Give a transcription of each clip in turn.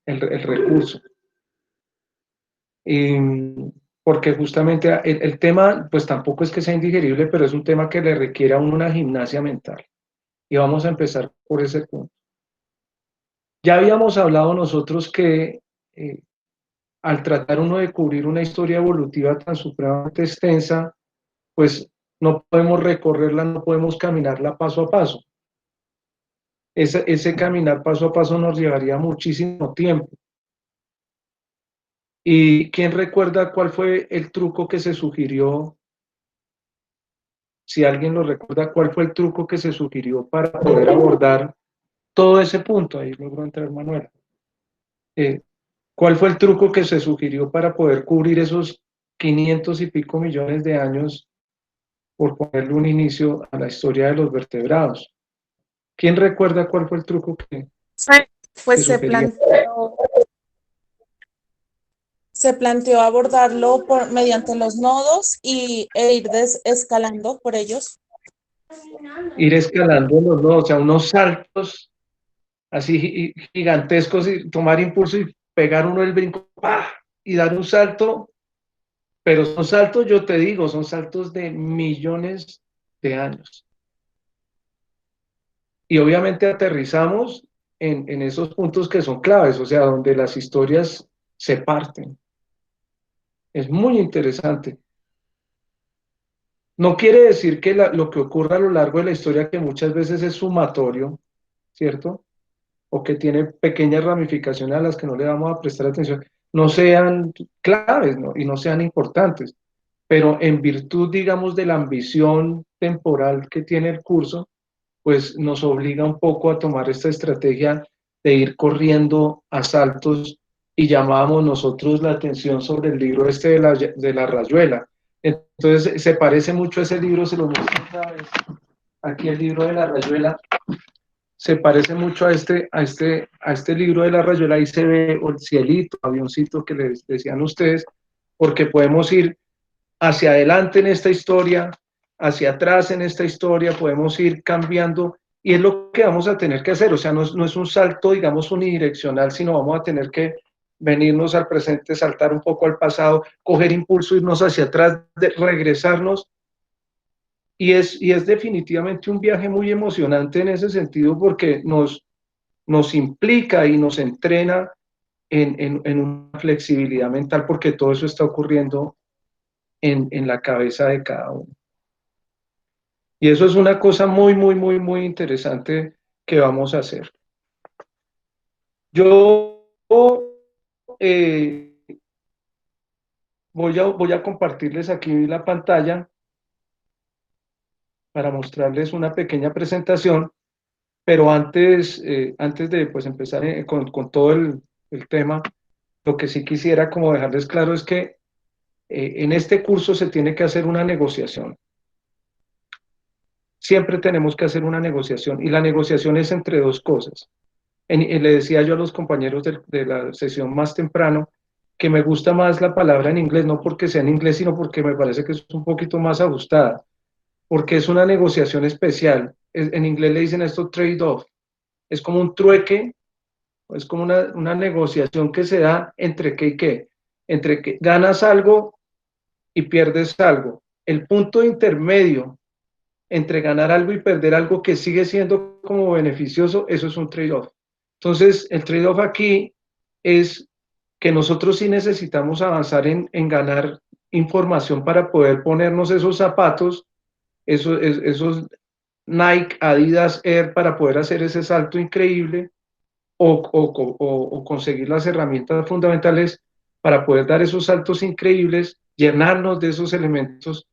el recurso. Y, porque justamente el tema, pues tampoco es que sea indigerible, pero es un tema que le requiere a uno una gimnasia mental. Y vamos a empezar por ese punto. Ya habíamos hablado nosotros que al tratar uno de cubrir una historia evolutiva tan supremamente extensa, pues no podemos recorrerla, no podemos caminarla paso a paso. Ese caminar paso a paso nos llevaría muchísimo tiempo. ¿Y quién recuerda cuál fue el truco que se sugirió? Si alguien lo recuerda, ¿cuál fue el truco que se sugirió para poder abordar todo ese punto? Ahí logró entrar Manuel. Eh, ¿Cuál fue el truco que se sugirió para poder cubrir esos 500 y pico millones de años, por ponerle un inicio a la historia de los vertebrados? ¿Quién recuerda cuál fue el truco que Pues sugería? se planteó abordarlo mediante los nodos e ir escalando por ellos. Ir escalando los nodos, o sea, unos saltos así gigantescos y tomar impulso y pegar uno el brinco ¡pah! Y dar un salto, pero son saltos, yo te digo, son saltos de millones de años. Y obviamente aterrizamos en esos puntos que son claves, o sea, donde las historias se parten. Es muy interesante. No quiere decir que lo que ocurra a lo largo de la historia, que muchas veces es sumatorio, ¿cierto? O que tiene pequeñas ramificaciones a las que no le vamos a prestar atención, no sean claves, ¿no? Y no sean importantes. Pero en virtud, digamos, de la ambición temporal que tiene el curso, pues nos obliga un poco a tomar esta estrategia de ir corriendo a saltos y llamábamos nosotros la atención sobre el libro este de la rayuela. Entonces se parece mucho a ese libro, se lo muestro otra vez. Aquí el libro de la rayuela se parece mucho a este libro de la rayuela. Ahí se ve el cielito, avioncito que les decían ustedes, porque podemos ir hacia adelante en esta historia, hacia atrás en esta historia, podemos ir cambiando y es lo que vamos a tener que hacer. O sea, no es un salto, digamos, unidireccional, sino vamos a tener que venirnos al presente, saltar un poco al pasado, coger impulso, irnos hacia atrás, regresarnos. Y es definitivamente un viaje muy emocionante en ese sentido porque nos implica y nos entrena en una flexibilidad mental porque todo eso está ocurriendo en la cabeza de cada uno. Y eso es una cosa muy, muy, muy, muy interesante que vamos a hacer. Yo eh, voy a compartirles aquí la pantalla para mostrarles una pequeña presentación, pero antes de pues, empezar con todo el tema, lo que sí quisiera como dejarles claro es que en este curso se tiene que hacer una negociación. Siempre tenemos que hacer una negociación y la negociación es entre dos cosas. Le decía yo a los compañeros de la sesión más temprano que me gusta más la palabra en inglés, no porque sea en inglés, sino porque me parece que es un poquito más ajustada, porque es una negociación especial. En inglés le dicen esto trade-off, es como un trueque, es como una negociación que se da entre qué y qué, entre que ganas algo y pierdes algo. El punto intermedio entre ganar algo y perder algo que sigue siendo como beneficioso, eso es un trade-off. Entonces, el trade-off aquí es que nosotros sí necesitamos avanzar en ganar información para poder ponernos esos zapatos, esos Nike, Adidas, Air, para poder hacer ese salto increíble o conseguir las herramientas fundamentales para poder dar esos saltos increíbles, llenarnos de esos elementos,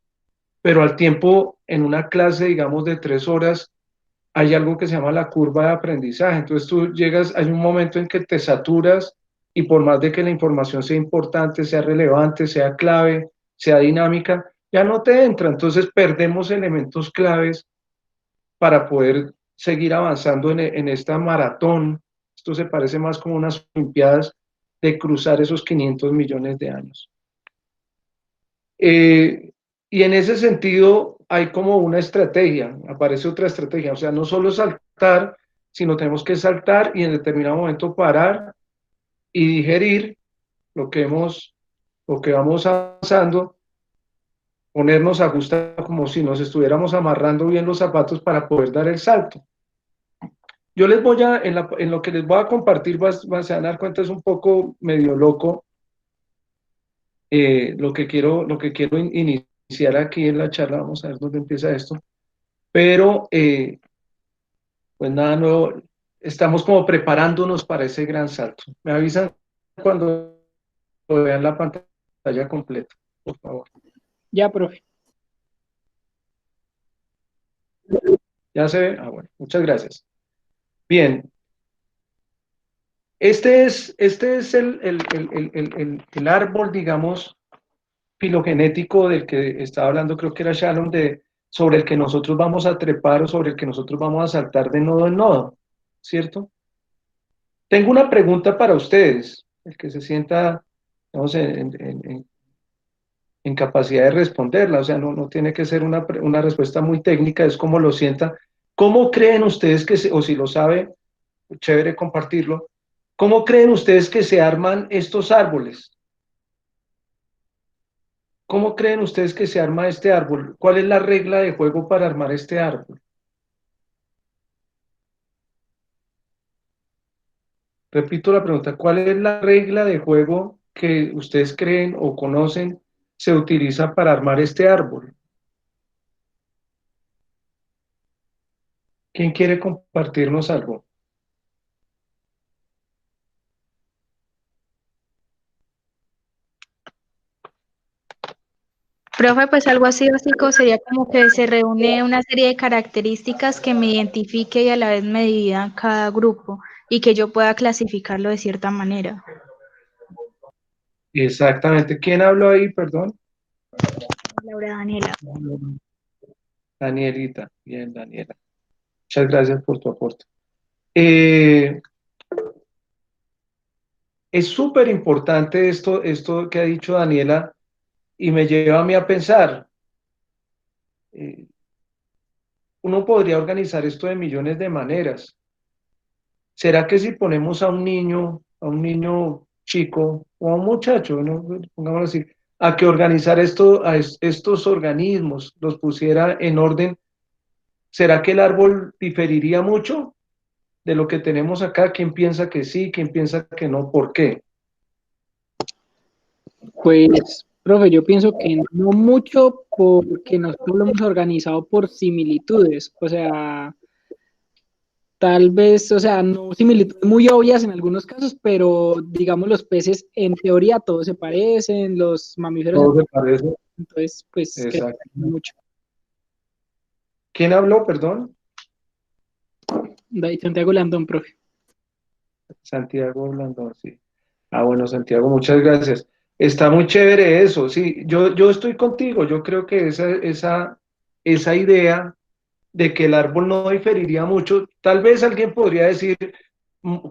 pero al tiempo, en una clase, digamos, de 3 horas, hay algo que se llama la curva de aprendizaje. Entonces tú llegas, hay un momento en que te saturas y por más de que la información sea importante, sea relevante, sea clave, sea dinámica, ya no te entra. Entonces perdemos elementos claves para poder seguir avanzando en esta maratón. Esto se parece más como unas Olimpiadas de cruzar esos 500 millones de años. Y en ese sentido hay como una estrategia, aparece otra estrategia, o sea, no solo saltar, sino tenemos que saltar y en determinado momento parar y digerir lo que lo que vamos avanzando, ponernos a ajustar como si nos estuviéramos amarrando bien los zapatos para poder dar el salto. Yo les voy a, en lo que les voy a compartir, se van a dar cuenta, es un poco medio loco lo que quiero iniciar aquí en la charla. Vamos a ver dónde empieza esto. Pero, pues nada nuevo, estamos como preparándonos para ese gran salto. Me avisan cuando vean la pantalla completa, por favor. Ya, profe. ¿Ya se ve? Ah, bueno, muchas gracias. Bien. Este es el árbol, digamos, filogenético del que estaba hablando, creo que era Shalom, sobre el que nosotros vamos a trepar o sobre el que nosotros vamos a saltar de nodo en nodo, ¿cierto? Tengo una pregunta para ustedes, el que se sienta, digamos, en capacidad de responderla, o sea, no tiene que ser una respuesta muy técnica, es como lo sienta. ¿Cómo creen ustedes o si lo sabe, chévere compartirlo, cómo creen ustedes que se arman estos árboles? ¿Cómo creen ustedes que se arma este árbol? ¿Cuál es la regla de juego para armar este árbol? Repito la pregunta, ¿cuál es la regla de juego que ustedes creen o conocen se utiliza para armar este árbol? ¿Quién quiere compartirnos algo? Profe, pues algo así básico sería como que se reúne una serie de características que me identifique y a la vez me divida cada grupo y que yo pueda clasificarlo de cierta manera. Exactamente. ¿Quién habló ahí, perdón? Laura Daniela. Danielita. Bien, Daniela. Muchas gracias por tu aporte. Es súper importante esto que ha dicho Daniela y me lleva a mí a pensar, uno podría organizar esto de millones de maneras. ¿Será que si ponemos a un niño chico o a un muchacho, ¿no? Pongámoslo así, a que organizar estos organismos, los pusiera en orden, ¿será que el árbol diferiría mucho de lo que tenemos acá? ¿Quién piensa que sí? ¿Quién piensa que no? ¿Por qué? Pues, profe, yo pienso que no mucho porque nosotros lo hemos organizado por similitudes, o sea, tal vez, o sea, no similitudes muy obvias en algunos casos, pero digamos los peces en teoría todos se parecen, los mamíferos, Todo se parece. entonces, pues, creo Exacto. que no mucho. ¿Quién habló, perdón? David Santiago Landón, profe. Santiago Blandón, sí. Ah, bueno, Santiago, muchas gracias. Está muy chévere eso, sí. Yo estoy contigo. Yo creo que esa idea de que el árbol no diferiría mucho, tal vez alguien podría decir,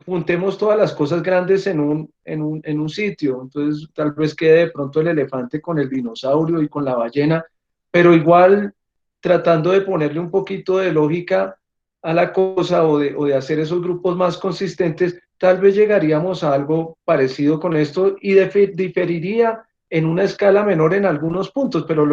juntemos todas las cosas grandes en un sitio. Entonces, tal vez quede de pronto el elefante con el dinosaurio y con la ballena, pero igual tratando de ponerle un poquito de lógica a la cosa o de hacer esos grupos más consistentes, tal vez llegaríamos a algo parecido con esto y diferiría en una escala menor en algunos puntos, pero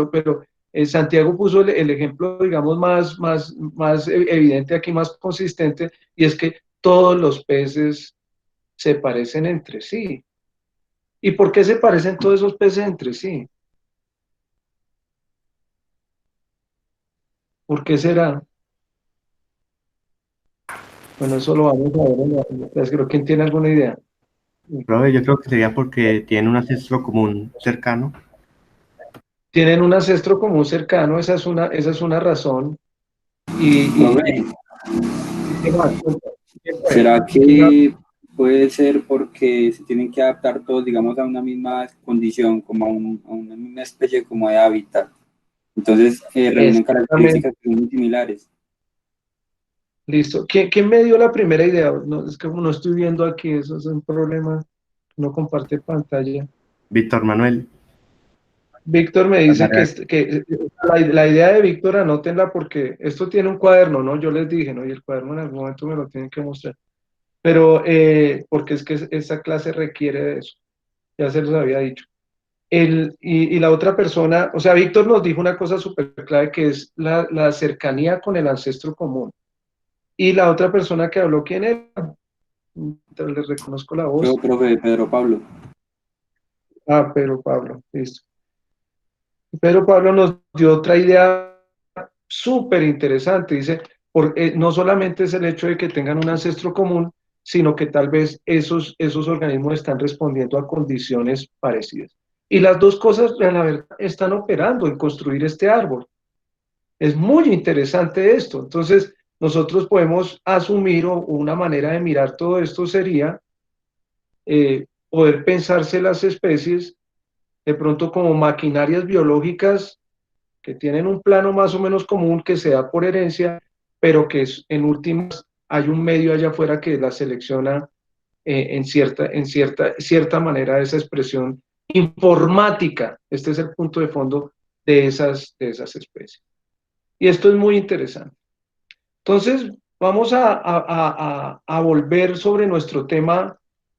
Santiago puso el ejemplo, digamos, más evidente aquí, más consistente, y es que todos los peces se parecen entre sí. ¿Y por qué se parecen todos esos peces entre sí? ¿Por qué será? Bueno, eso lo vamos a ver creo que tiene alguna idea. Profe, yo creo que sería porque tienen un ancestro común cercano. Tienen un ancestro común cercano, esa es una razón. Profe, ¿Qué más? ¿será que puede ser porque se tienen que adaptar todos, digamos, a una misma condición, como a una misma especie como de hábitat? Entonces, reúnen Exactamente. características que son muy similares. Listo. ¿Quién me dio la primera idea? No, es que como no estoy viendo aquí, eso es un problema. No comparte pantalla. Víctor Manuel. Víctor me dice la idea de Víctor, anótenla porque esto tiene un cuaderno, ¿no? Yo les dije, ¿no? Y el cuaderno en algún momento me lo tienen que mostrar. Pero, porque es que esa clase requiere de eso, ya se los había dicho. Y la otra persona, o sea, Víctor nos dijo una cosa súper clave que es la cercanía con el ancestro común. Y la otra persona que habló, ¿quién era? Les reconozco la voz. Yo, profe, Pedro Pablo. Ah, Pedro Pablo, listo. Pedro Pablo nos dio otra idea súper interesante. Dice, no solamente es el hecho de que tengan un ancestro común, sino que tal vez esos organismos están respondiendo a condiciones parecidas. Y las dos cosas, la verdad, están operando en construir este árbol. Es muy interesante esto. Entonces, nosotros podemos asumir, o una manera de mirar todo esto sería poder pensarse las especies de pronto como maquinarias biológicas que tienen un plano más o menos común que se da por herencia, pero que en últimas hay un medio allá afuera que la selecciona en cierta manera esa expresión informática. Este es el punto de fondo de esas especies. Y esto es muy interesante. Entonces, vamos a volver sobre nuestro tema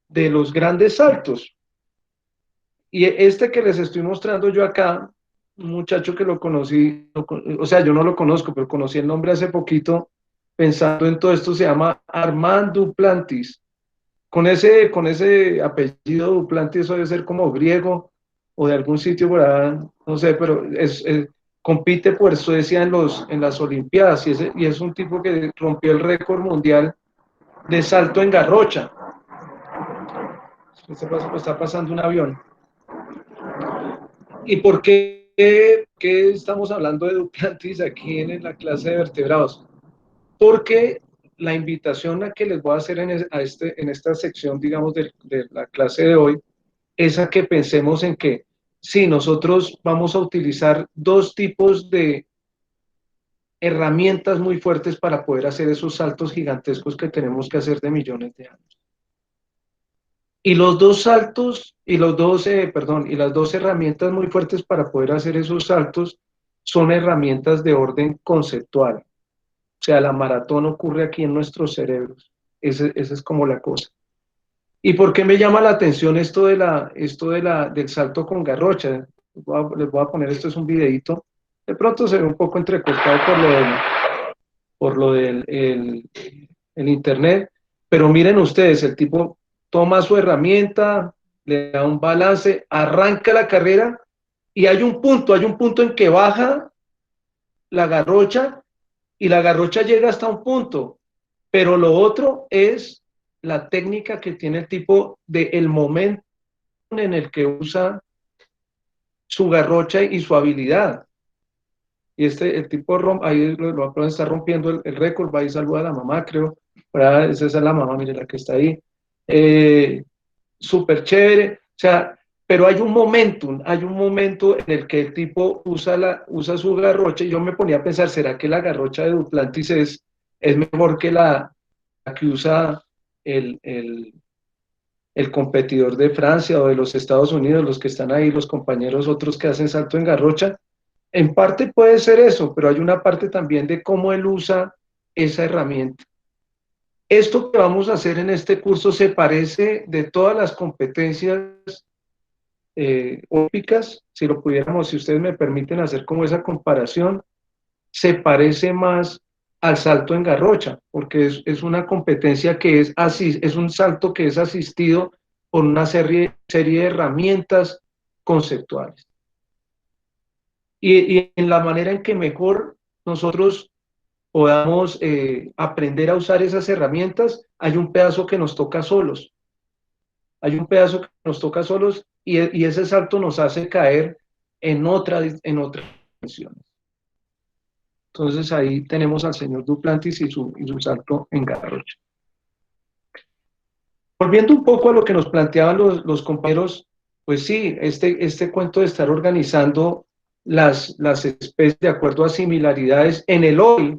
de los grandes saltos. Y este que les estoy mostrando yo acá, un muchacho que lo conocí, o sea, yo no lo conozco, pero conocí el nombre hace poquito, pensando en todo esto, se llama Armand Duplantis. Con ese apellido Duplantis, eso debe ser como griego o de algún sitio por allá, no sé, pero compite por Suecia en las Olimpiadas y es un tipo que rompió el récord mundial de salto en garrocha. Está pasando un avión. ¿Y por qué estamos hablando de Duplantis aquí en la clase de vertebrados? Porque la invitación a que les voy a hacer en esta sección, digamos, de la clase de hoy, es a que pensemos en que sí, nosotros vamos a utilizar dos tipos de herramientas muy fuertes para poder hacer esos saltos gigantescos que tenemos que hacer de millones de años. Y los dos saltos, y las dos herramientas muy fuertes para poder hacer esos saltos son herramientas de orden conceptual. O sea, la maratón ocurre aquí en nuestros cerebros. Esa es como la cosa. ¿Y por qué me llama la atención esto del salto con garrocha? Les voy a poner, esto es un videito. De pronto se ve un poco entrecortado por lo del el internet, pero miren ustedes, el tipo toma su herramienta, le da un balance, arranca la carrera y hay un punto en que baja la garrocha y la garrocha llega hasta un punto, pero lo otro es la técnica que tiene el tipo del momento en el que usa su garrocha y su habilidad. Y el tipo ahí lo está rompiendo el récord, va y saluda a la mamá, creo. Esa es la mamá, mire la que está ahí. Súper chévere. O sea, pero hay un momento en el que el tipo usa su garrocha y yo me ponía a pensar, ¿será que la garrocha de Duplantis es mejor que la que usa el competidor de Francia o de los Estados Unidos, los que están ahí, los compañeros otros que hacen salto en garrocha? En parte puede ser eso, pero hay una parte también de cómo él usa esa herramienta. Esto que vamos a hacer en este curso se parece de todas las competencias olímpicas, si ustedes me permiten hacer como esa comparación, se parece más al salto en garrocha, porque es una competencia que es un salto que es asistido por una serie de herramientas conceptuales. Y en la manera en que mejor nosotros podamos aprender a usar esas herramientas, hay un pedazo que nos toca solos. Hay un pedazo que nos toca solos y ese salto nos hace caer en otras dimensiones. Entonces ahí tenemos al señor Duplantis y su salto en garrocha. Volviendo un poco a lo que nos planteaban los compañeros, pues sí, este cuento de estar organizando las especies de acuerdo a similaridades en el hoy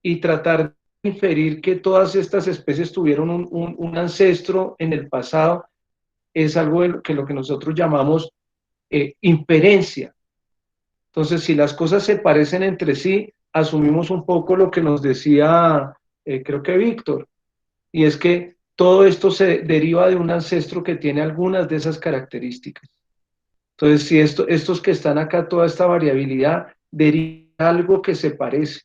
y tratar de inferir que todas estas especies tuvieron un ancestro en el pasado, es algo que lo que nosotros llamamos inferencia. Entonces, si las cosas se parecen entre sí, asumimos un poco lo que nos decía, creo que Víctor, y es que todo esto se deriva de un ancestro que tiene algunas de esas características. Entonces, si estos que están acá, toda esta variabilidad, deriva de algo que se parece.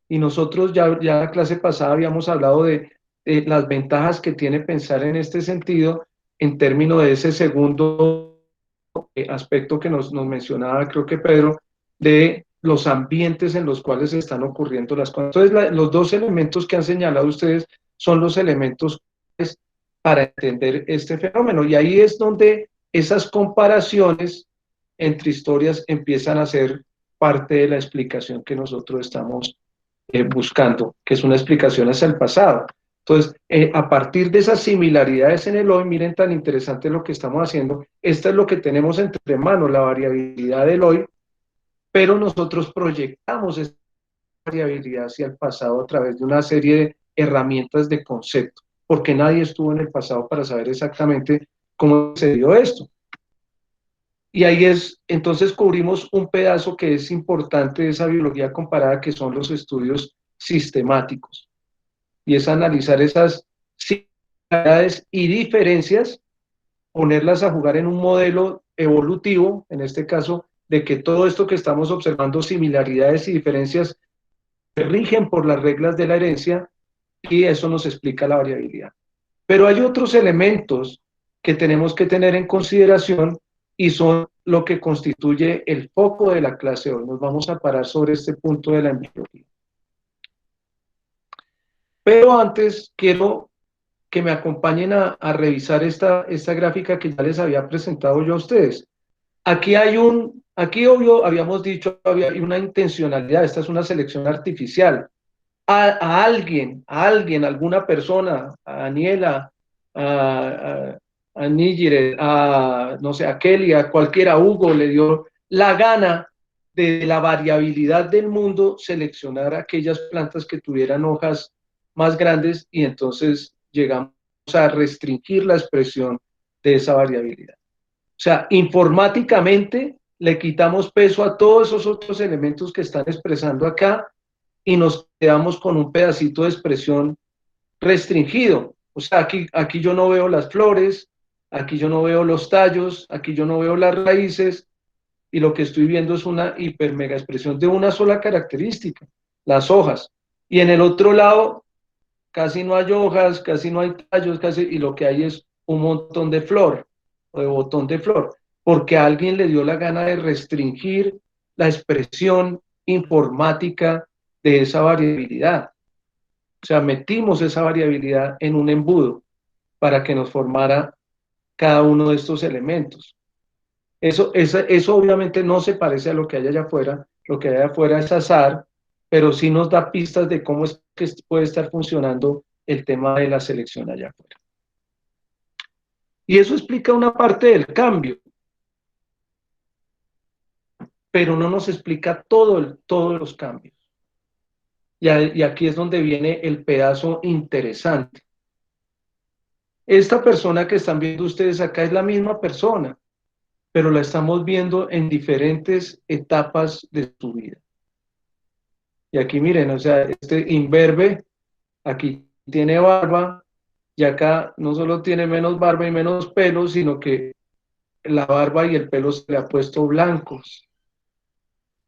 Y nosotros ya la clase pasada habíamos hablado de las ventajas que tiene pensar en este sentido en términos de ese segundo aspecto que nos mencionaba, creo que Pedro, de los ambientes en los cuales están ocurriendo las cosas. Entonces, los dos elementos que han señalado ustedes son los elementos para entender este fenómeno. Y ahí es donde esas comparaciones entre historias empiezan a ser parte de la explicación que nosotros estamos buscando, que es una explicación hacia el pasado. Entonces, a partir de esas similaridades en el hoy, miren tan interesante lo que estamos haciendo. Esto es lo que tenemos entre manos, la variabilidad del hoy, pero nosotros proyectamos esa variabilidad hacia el pasado a través de una serie de herramientas de concepto, porque nadie estuvo en el pasado para saber exactamente cómo se dio esto. Y ahí entonces cubrimos un pedazo que es importante de esa biología comparada, que son los estudios sistemáticos. Y es analizar esas similaridades y diferencias, ponerlas a jugar en un modelo evolutivo, en este caso, de que todo esto que estamos observando, similaridades y diferencias, se rigen por las reglas de la herencia, y eso nos explica la variabilidad. Pero hay otros elementos que tenemos que tener en consideración y son lo que constituye el foco de la clase hoy. Nos vamos a parar sobre este punto de la embriología. Pero antes quiero que me acompañen a revisar esta gráfica que ya les había presentado yo a ustedes. Aquí obvio, habíamos dicho, había una intencionalidad, esta es una selección artificial. A alguien, alguna persona, a Daniela, a Nígire, no sé, a Kelly, a cualquiera, a Hugo, le dio la gana de la variabilidad del mundo seleccionar aquellas plantas que tuvieran hojas más grandes, y entonces llegamos a restringir la expresión de esa variabilidad. O sea, informáticamente le quitamos peso a todos esos otros elementos que están expresando acá y nos quedamos con un pedacito de expresión restringido. O sea, aquí yo no veo las flores, aquí yo no veo los tallos, aquí yo no veo las raíces, y lo que estoy viendo es una hiper mega expresión de una sola característica, las hojas. Y en el otro lado casi no hay hojas, casi no hay tallos, y lo que hay es un montón de flor o de botón de flor, porque a alguien le dio la gana de restringir la expresión informática de esa variabilidad. O sea, metimos esa variabilidad en un embudo para que nos formara cada uno de estos elementos. Eso obviamente no se parece a lo que hay allá afuera. Lo que hay allá afuera es azar, pero sí nos da pistas de cómo es que puede estar funcionando el tema de la selección allá afuera. Y eso explica una parte del cambio, pero no nos explica todos los cambios. Y aquí es donde viene el pedazo interesante. Esta persona que están viendo ustedes acá es la misma persona, pero la estamos viendo en diferentes etapas de su vida. Y aquí miren, o sea, este imberbe, aquí tiene barba, y acá no solo tiene menos barba y menos pelo, sino que la barba y el pelo se le ha puesto blancos.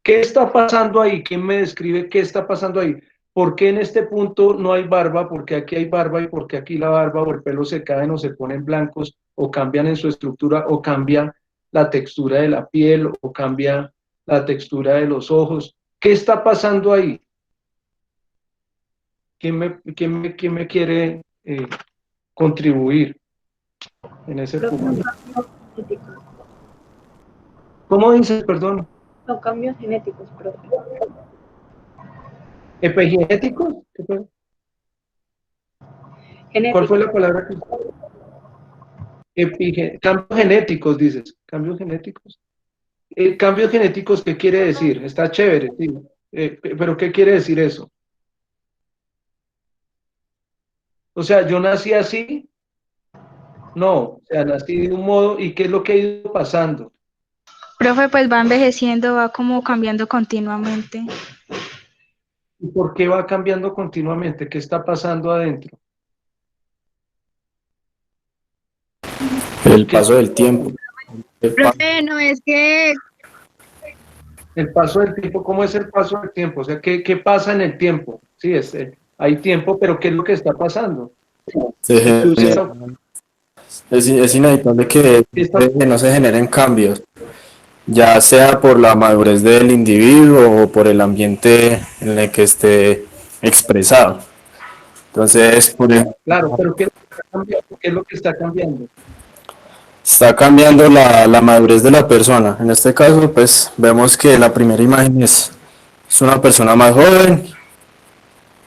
¿Qué está pasando ahí? ¿Quién me describe qué está pasando ahí? ¿Por qué en este punto no hay barba? ¿Por qué aquí hay barba? ¿Y por qué aquí la barba o el pelo se caen o se ponen blancos o cambian en su estructura o cambia la textura de la piel o cambia la textura de los ojos? ¿Qué está pasando ahí? ¿Quién me quiere contribuir en ese punto? ¿Cómo dices, perdón? Son cambios genéticos, profe. ¿Epigenéticos? ¿Qué fue? ¿Cuál fue la palabra que... Cambios genéticos, dices. Cambios genéticos. Cambios genéticos, ¿qué quiere decir? Está chévere, sí. Pero ¿qué quiere decir eso? O sea, yo nací así No, o sea, nací de un modo, ¿y qué es lo que ha ido pasando? Profe, pues va envejeciendo, va como cambiando continuamente. ¿Y por qué va cambiando continuamente? ¿Qué está pasando adentro? El ¿Qué paso está del tiempo. Profe, no es que El paso del tiempo, ¿cómo es el paso del tiempo? O sea, ¿qué pasa en el tiempo? Sí, hay tiempo, pero ¿qué es lo que está pasando? se ¿Qué genera- está, es inevitable qué está- que no se generen cambios, ya sea por la madurez del individuo o por el ambiente en el que esté expresado. Entonces, claro, pero ¿qué es lo que está cambiando? ¿Qué es lo que está cambiando? está cambiando la madurez de la persona. En este caso, pues vemos que la primera imagen es una persona más joven,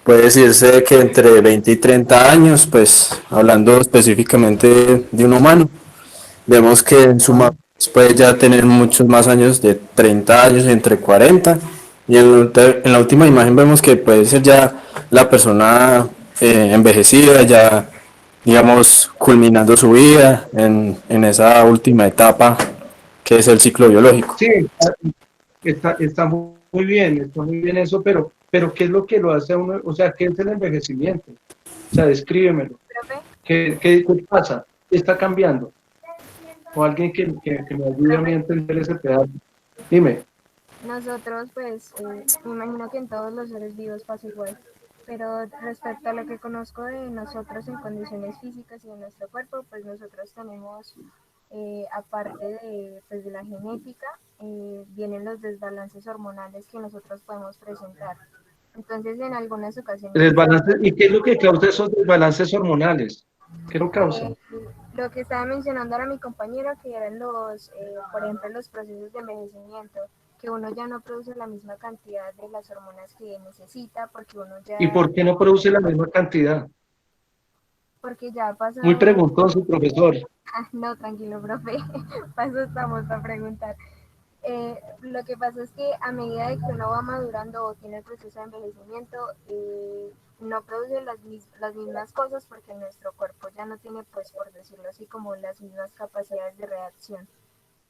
puede decirse que entre 20 y 30 años, pues hablando específicamente de un humano. Vemos que en su madurez puede ya tener muchos más años, de 30 años, entre 40. Y en la última imagen vemos que puede ser ya la persona envejecida, ya digamos culminando su vida en esa última etapa que es el ciclo biológico. Sí, está está muy bien eso, pero ¿qué es lo que lo hace a uno? O sea, ¿qué es el envejecimiento? O sea, descríbemelo. Profe, ¿Qué pasa? ¿Qué está cambiando? O alguien que me ayude a mí a entender ese pedazo. Dime. nosotros pues me imagino que en todos los seres vivos pasa igual, pero respecto a lo que conozco de nosotros en condiciones físicas y de nuestro cuerpo, pues nosotros tenemos, aparte pues, de la genética, vienen los desbalances hormonales que nosotros podemos presentar. Entonces, en algunas ocasiones, ¿Y qué es lo que causa esos desbalances hormonales? ¿Qué lo causa? eh, lo que estaba mencionando ahora mi compañero, que eran por ejemplo, los procesos de envejecimiento, que uno ya no produce la misma cantidad de las hormonas que necesita, ¿Y por qué no produce la misma cantidad? porque ya ha Muy pasado. preguntoso, profesor. Ah, no, tranquilo, profe, para eso estamos para preguntar. Lo que pasa es que a medida de que uno va madurando o tiene el proceso de envejecimiento, no produce las mismas cosas porque nuestro cuerpo ya no tiene, pues por decirlo así, como las mismas capacidades de reacción.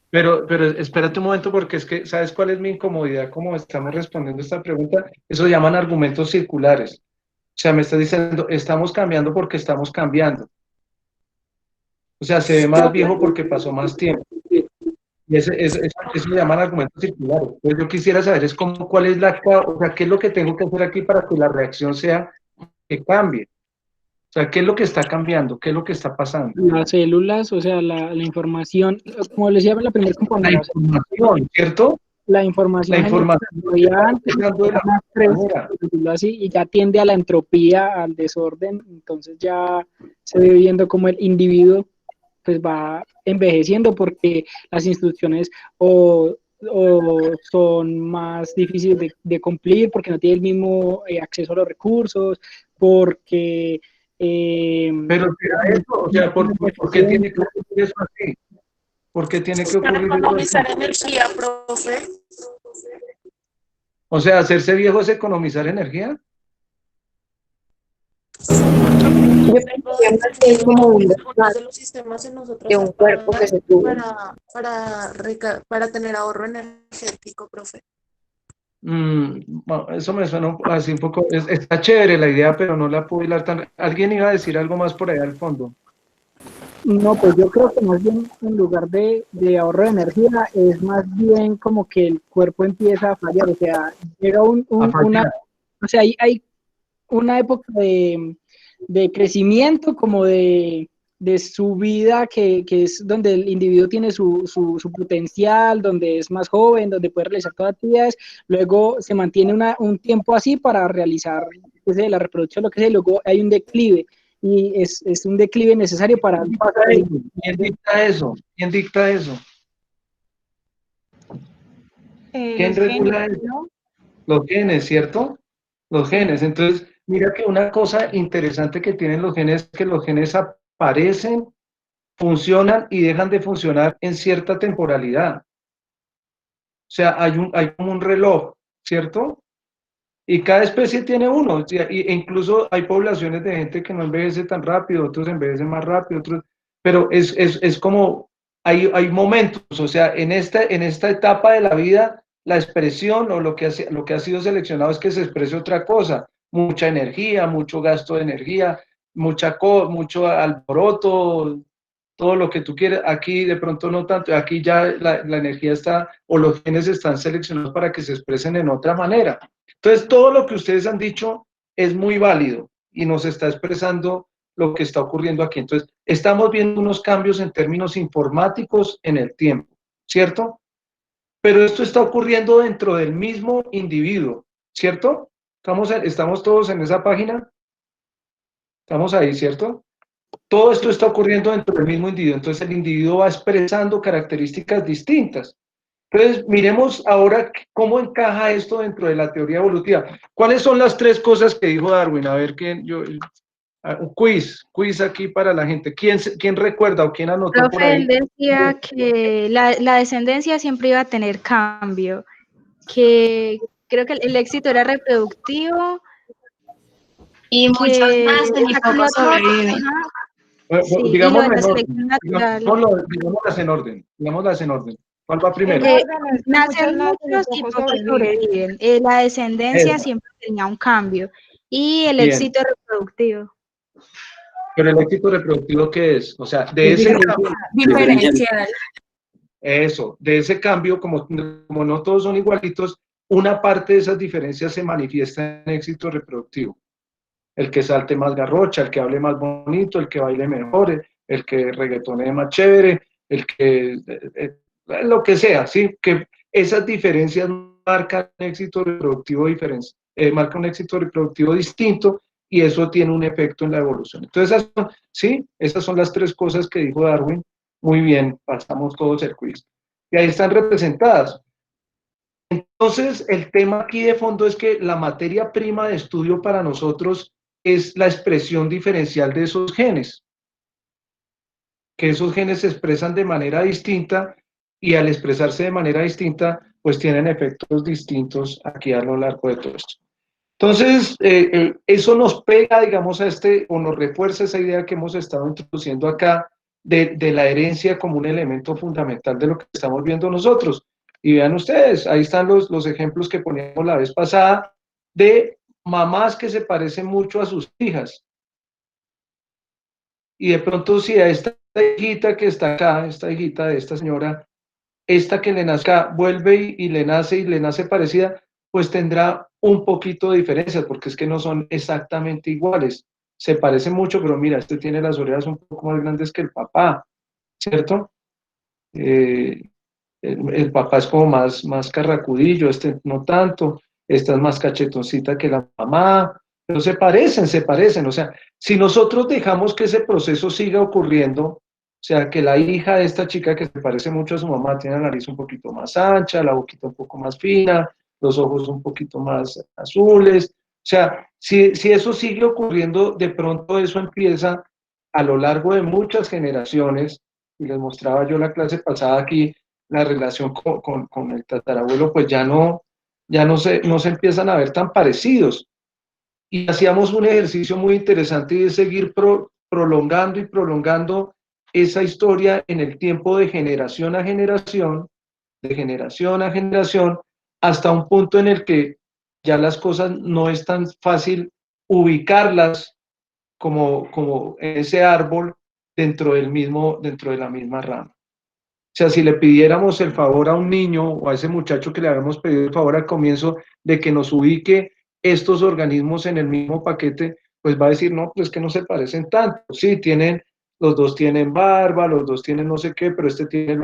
Pero espérate un momento porque es que, ¿sabes cuál es mi incomodidad? Como estamos respondiendo esta pregunta, eso llaman argumentos circulares. O sea, me estás diciendo, estamos cambiando porque estamos cambiando. O sea, se ve más viejo porque pasó más tiempo. Y eso le llaman argumentos circulares. Pues yo quisiera saber es cómo, cuál es o sea, qué es lo que tengo que hacer aquí para que la reacción sea que cambie. O sea, ¿qué es lo que está cambiando? ¿Qué es lo que está pasando? Las células, o sea, la información, como les decía la primera La compañera, o sea, información, ¿cierto? la La información información había antes, llegando de eran la más tres, manera. por decirlo así, y ya tiende a la entropía, al desorden, entonces ya se ve viendo como el individuo pues va envejeciendo porque las instrucciones o son más difíciles de cumplir, porque no tiene el mismo acceso a los recursos, porque Pero será eso, o sea, ¿por qué tiene que ocurrir eso así? ¿Por qué tiene que Para ocurrir eso así? economizar energía, profe. O sea, hacerse viejo es economizar energía. Yo pensaría más que es como un Uno desgaste de los sistemas en nosotros de un cuerpo que se tuvo. para tener ahorro energético, profe. Bueno, eso me suena así un poco, está chévere la idea, pero no la puedo hilar tan. Alguien iba a decir algo más por allá al fondo. no, pues yo creo que más bien en lugar de ahorro de energía es más bien como que el cuerpo empieza a fallar, o sea, llega una, o sea, hay una época de crecimiento como de su vida que es donde el individuo tiene su potencial, donde es más joven, donde puede realizar todas las actividades, luego se mantiene un tiempo así para realizar la reproducción, lo que sea, y luego hay un declive, y es un declive necesario para pasar. ¿Quién dicta eso? ¿Quién dicta eso? ¿Quién los regula genes, eso? ¿no? Los genes, ¿cierto? Los genes. Entonces, mira que una cosa interesante que tienen los genes es que los genes aparecen, funcionan y dejan de funcionar en cierta temporalidad. O sea, hay como un reloj, ¿cierto? Y cada especie tiene uno. O sea, e incluso hay poblaciones de gente que no envejece tan rápido, otros envejecen más rápido, otros. pero es como, hay momentos, o sea, en esta etapa de la vida, la expresión o lo que ha sido seleccionado es que se exprese otra cosa, mucha energía, mucho gasto de energía, mucho alboroto, todo lo que tú quieres. Aquí de pronto no tanto, aquí ya la energía está, o los genes están seleccionados para que se expresen en otra manera. Entonces, todo lo que ustedes han dicho es muy válido y nos está expresando lo que está ocurriendo aquí. Entonces, estamos viendo unos cambios en términos informáticos en el tiempo, ¿cierto? Pero esto está ocurriendo dentro del mismo individuo, ¿cierto? Estamos todos en esa página, estamos ahí, ¿cierto? Todo esto está ocurriendo dentro del mismo individuo, entonces el individuo va expresando características distintas. Entonces, miremos ahora cómo encaja esto dentro de la teoría evolutiva. ¿Cuáles son las tres cosas que dijo Darwin? A ver, un quiz aquí para la gente. ¿Quién recuerda o quién anotó por Profe, ahí? él decía que la descendencia siempre iba a tener cambio, que creo que el éxito era reproductivo, Y muchos que nacen y pocos sobreviven. sí, y lo Digámoslo de la en orden. selección natural. Digámoslas en orden. Digámoslas en orden. ¿Cuál va primero? Nacen muchos y pocos sobreviven. La descendencia siempre tenía un cambio y el Bien. éxito reproductivo. Pero el éxito reproductivo, ¿qué es? O sea, de ese cambio, Diferencial. de ese cambio, como no todos son igualitos, una parte de esas diferencias se manifiesta en éxito reproductivo. El que salte más garrocha, el que hable más bonito, el que baile mejor, el que reggaetonee más chévere, el que lo que sea, ¿sí? Que esas diferencias marcan un éxito reproductivo marca un éxito reproductivo distinto y eso tiene un efecto en la evolución. Entonces, esas son las tres cosas que dijo Darwin. Muy bien, pasamos todos el quiz. Y ahí están representadas. Entonces, el tema aquí de fondo es que la materia prima de estudio para nosotros es la expresión diferencial de esos genes, que esos genes se expresan de manera distinta y al expresarse de manera distinta, pues tienen efectos distintos aquí a lo largo de todo esto. Entonces, eso nos pega, digamos, o nos refuerza esa idea que hemos estado introduciendo acá de la herencia como un elemento fundamental de lo que estamos viendo nosotros. Y vean ustedes, ahí están los ejemplos que poníamos la vez pasada de mamás que se parecen mucho a sus hijas. Y de pronto si a esta hijita que está acá, esta hijita de esta señora, esta que le nazca, vuelve y le nace parecida, pues tendrá un poquito de diferencia, porque es que no son exactamente iguales. Se parecen mucho, pero mira, este tiene las orejas un poco más grandes que el papá, ¿cierto? El papá es como más carracudillo, este no tanto, esta es más cachetoncita que la mamá, pero se parecen. O sea, si nosotros dejamos que ese proceso siga ocurriendo, o sea, que la hija de esta chica que se parece mucho a su mamá tiene la nariz un poquito más ancha, la boquita un poco más fina, los ojos un poquito más azules, o sea, si eso sigue ocurriendo, de pronto eso empieza a lo largo de muchas generaciones, y les mostraba yo la clase pasada aquí, la relación con el tatarabuelo, pues no se empiezan a ver tan parecidos. Y hacíamos un ejercicio muy interesante de seguir prolongando y prolongando esa historia en el tiempo de generación a generación, hasta un punto en el que ya las cosas no es tan fácil ubicarlas como en ese árbol dentro de la misma rama. O sea, si le pidiéramos el favor a un niño o a ese muchacho que le habíamos pedido el favor al comienzo de que nos ubique estos organismos en el mismo paquete, pues va a decir, no, pues que no se parecen tanto. Sí, los dos tienen barba, los dos tienen no sé qué, pero este tiene,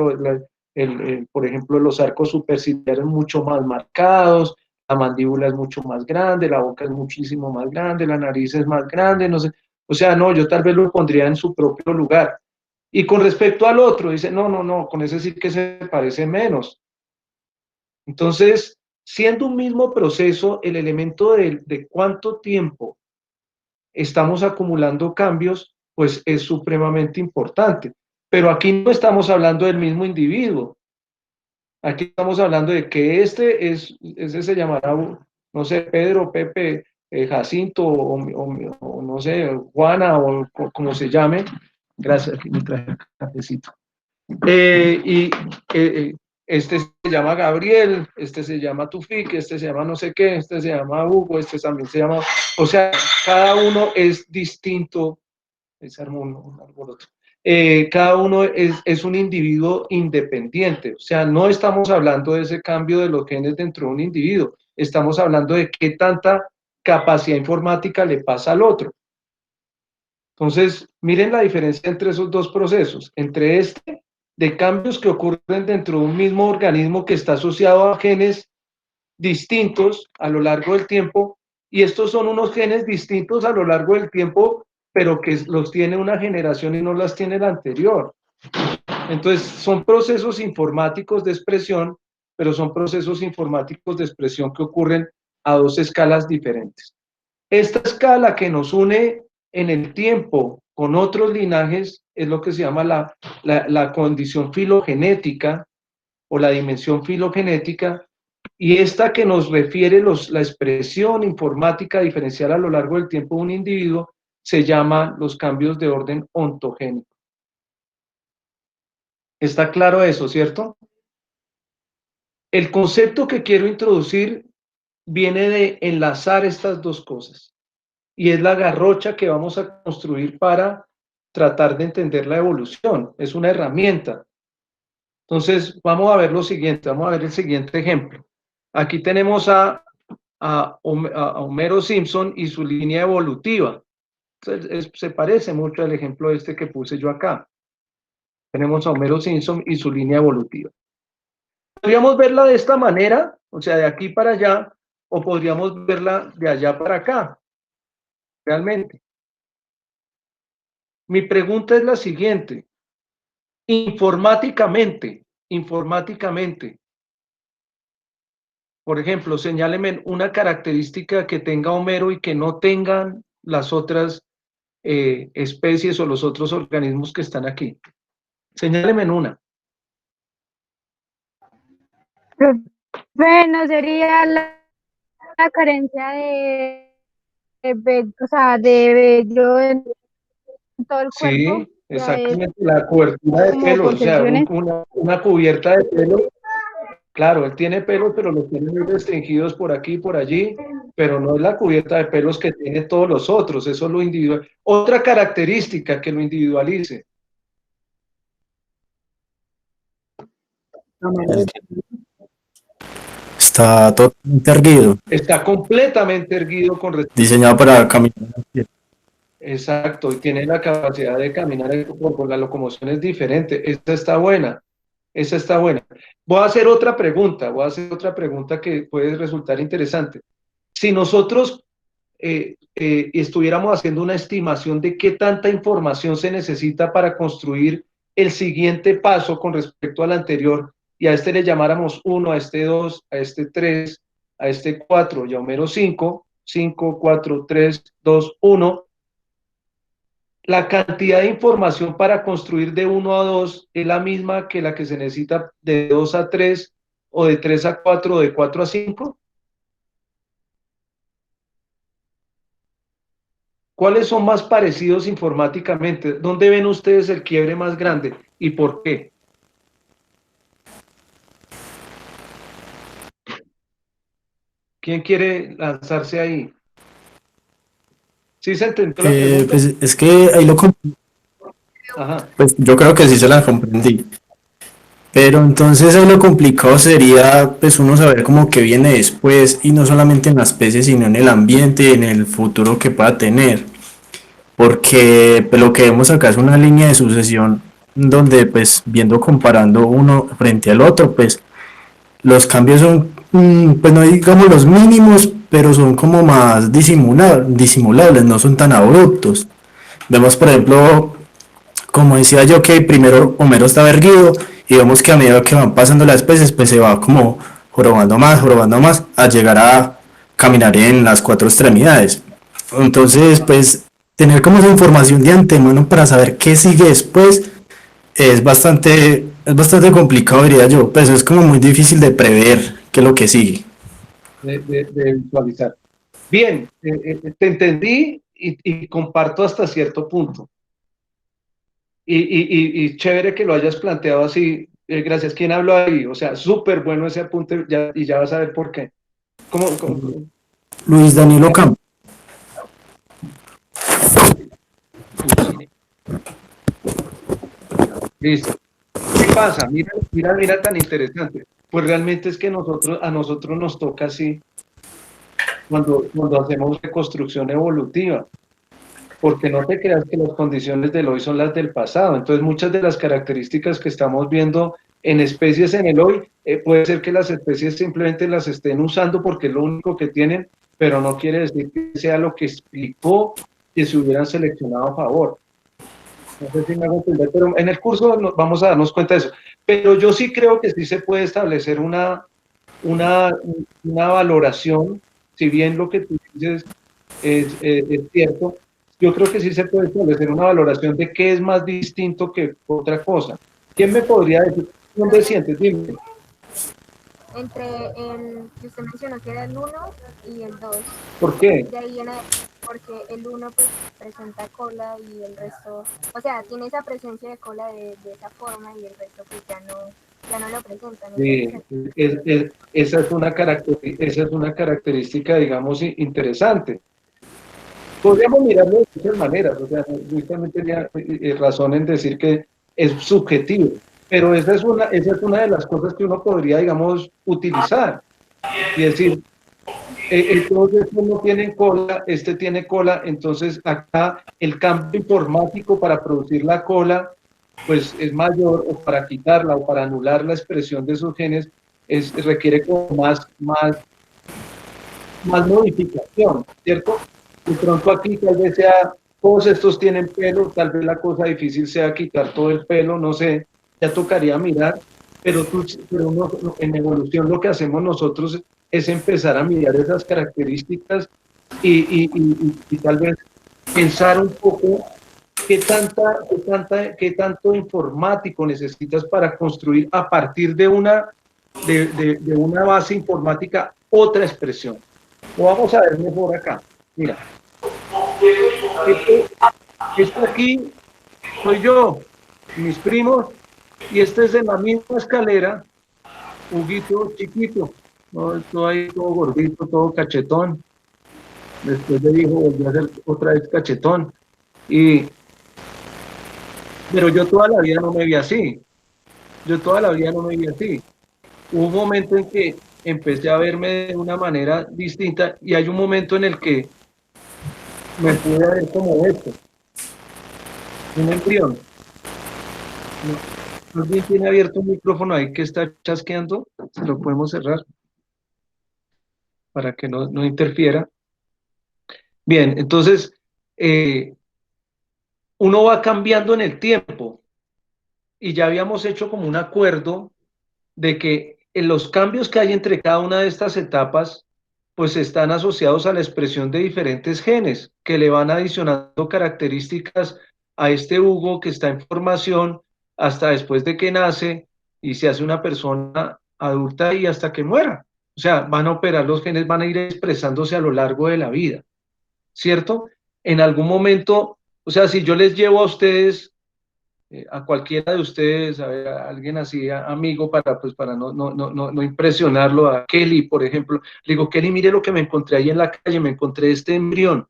por ejemplo, los arcos superciliares mucho más marcados, la mandíbula es mucho más grande, la boca es muchísimo más grande, la nariz es más grande, no sé. O sea, no, yo tal vez lo pondría en su propio lugar. Y con respecto al otro, dice, no, con ese sí que se parece menos. Entonces, siendo un mismo proceso, el elemento de cuánto tiempo estamos acumulando cambios, pues es supremamente importante. Pero aquí no estamos hablando del mismo individuo. Aquí estamos hablando de que ese se llamará, no sé, Pedro, Pepe, Jacinto, o no sé, Juana, o como se llame, Gracias, aquí me traje el cafecito. Este se llama Gabriel, este se llama Tufik, este se llama no sé qué, este se llama Hugo, este también se llama... O sea, cada uno es distinto, es un alboroto. Cada uno es un individuo independiente, o sea, no estamos hablando de ese cambio de los genes dentro de un individuo, estamos hablando de qué tanta capacidad informática le pasa al otro. Entonces, miren la diferencia entre esos dos procesos, entre este de cambios que ocurren dentro de un mismo organismo que está asociado a genes distintos a lo largo del tiempo, y estos son unos genes distintos a lo largo del tiempo, pero que los tiene una generación y no las tiene la anterior. Entonces, son procesos informáticos de expresión, pero son procesos informáticos de expresión que ocurren a dos escalas diferentes. Esta escala que nos une en el tiempo con otros linajes es lo que se llama la condición filogenética o la dimensión filogenética, y esta que nos refiere la expresión informática diferencial a lo largo del tiempo de un individuo se llama los cambios de orden ontogénico. ¿Está claro eso, cierto? El concepto que quiero introducir viene de enlazar estas dos cosas, y es la garrocha que vamos a construir para tratar de entender la evolución. Es una herramienta. Entonces, vamos a ver lo siguiente, vamos a ver el siguiente ejemplo. Aquí tenemos a Homero Simpson y su línea evolutiva. Se parece mucho al ejemplo este que puse yo acá. Tenemos a Homero Simpson y su línea evolutiva. Podríamos verla de esta manera, o sea, de aquí para allá, o podríamos verla de allá para acá, realmente. Mi pregunta es la siguiente. Informáticamente, por ejemplo, señáleme una característica que tenga Homero y que no tengan las otras especies o los otros organismos que están aquí. Señáleme una. Bueno, sería la carencia o sea, de vello en todo el cuerpo. Sí, exactamente, la cobertura de Como pelo, por o sea, secciones. una cubierta de pelo. Claro, él tiene pelo, pero los tiene muy restringidos por aquí y por allí, pero no es la cubierta de pelos que tiene todos los otros, eso es lo individual. Otra característica que lo individualice. Está totalmente erguido, Está completamente erguido con respecto. diseñado para caminar. Exacto, y tiene la capacidad de caminar con la locomoción es diferente. Esta está buena, esa está buena. Voy a hacer otra pregunta que puede resultar interesante. Si nosotros estuviéramos haciendo una estimación de qué tanta información se necesita para construir el siguiente paso con respecto al anterior, y a este le llamáramos 1, a este 2, a este 3, a este 4 y a Homero 5, 5, 4, 3, 2, 1, la cantidad de información para construir de 1 a 2 es la misma que la que se necesita de 2 a 3 o de 3 a 4 o de 4 a 5. ¿Cuáles son más parecidos informáticamente? ¿Dónde ven ustedes el quiebre más grande y por qué? ¿Quién quiere lanzarse ahí? ¿Sí se entendió la pregunta? Pues es que ahí Ajá. pues yo creo que sí se la comprendí. Pero entonces ahí lo complicado sería pues uno saber cómo que viene después y no solamente en la especie sino en el ambiente, en el futuro que pueda tener. Porque pues, lo que vemos acá es una línea de sucesión donde pues viendo comparando uno frente al otro pues los cambios son pues no digamos los mínimos pero son como más disimulables, no son tan abruptos. Vemos por ejemplo como decía yo que primero Homero estaba erguido y vemos que a medida que van pasando las especies pues se va como jorobando más a llegar a caminar en las cuatro extremidades. Entonces pues tener como esa información de antemano para saber qué sigue después es bastante complicado diría yo, pues es como muy difícil de prever qué es lo que sigue. De visualizar. Bien, te entendí y comparto hasta cierto punto. y chévere que lo hayas planteado así. Gracias. ¿Quién habló ahí? O sea, súper bueno ese apunte y ya vas a ver por qué. ¿Cómo? Luis Danilo Campo. Listo. ¿Qué pasa? Mira tan interesante. Pues realmente es que a nosotros nos toca así cuando hacemos reconstrucción evolutiva, porque no te creas que las condiciones del hoy son las del pasado. Entonces muchas de las características que estamos viendo en especies en el hoy, puede ser que las especies simplemente las estén usando porque es lo único que tienen, pero no quiere decir que sea lo que explicó que se hubieran seleccionado a favor. No sé si me hago entender, pero en el curso vamos a darnos cuenta de eso. Pero yo sí creo que sí se puede establecer una valoración, si bien lo que tú dices es cierto, yo creo que sí se puede establecer una valoración de qué es más distinto que otra cosa. ¿Quién me podría decir dónde sientes? Dime. Entre el que usted mencionó que era el 1 y el 2. ¿Por qué? De ahí porque el 1 pues presenta cola y el resto, o sea, tiene esa presencia de cola de esa forma y el resto pues ya no lo presenta. ¿No? Sí, esa es una característica, digamos, interesante. Podríamos mirarlo de muchas maneras, o sea, Luis también tenía razón en decir que es subjetivo, pero esa es una de las cosas que uno podría, digamos, utilizar y decir, todos estos no tienen cola, este tiene cola, entonces acá el cambio informático para producir la cola pues es mayor, o para quitarla o para anular la expresión de esos genes requiere como más modificación, ¿cierto? De pronto aquí tal vez sea, todos estos tienen pelo, tal vez la cosa difícil sea quitar todo el pelo, no sé, ya tocaría mirar, pero en evolución lo que hacemos nosotros es empezar a mirar esas características y tal vez pensar un poco qué tanto informático necesitas para construir a partir de una base informática otra expresión. Lo vamos a ver mejor acá. Mira, esto aquí soy yo, mis primos, y este es de la misma escalera, Huguito chiquito, ¿no? Todo ahí, todo gordito, todo cachetón. Después de hijo volvió a ser otra vez cachetón. Pero yo toda la vida no me vi así. Hubo un momento en que empecé a verme de una manera distinta y hay un momento en el que me pude ver como esto, un embrión. ¿Alguien tiene abierto un micrófono ahí que está chasqueando? ¿Se lo podemos cerrar? Para que no interfiera. Bien, entonces, uno va cambiando en el tiempo y ya habíamos hecho como un acuerdo de que en los cambios que hay entre cada una de estas etapas, pues están asociados a la expresión de diferentes genes que le van adicionando características a este Hugo que está en formación hasta después de que nace y se hace una persona adulta y hasta que muera. O sea, van a operar los genes, van a ir expresándose a lo largo de la vida, ¿cierto? En algún momento, o sea, si yo les llevo a ustedes a cualquiera de ustedes, a alguien así, amigo, para no impresionarlo, a Kelly, por ejemplo, le digo, Kelly, mire lo que me encontré ahí en la calle, me encontré este embrión.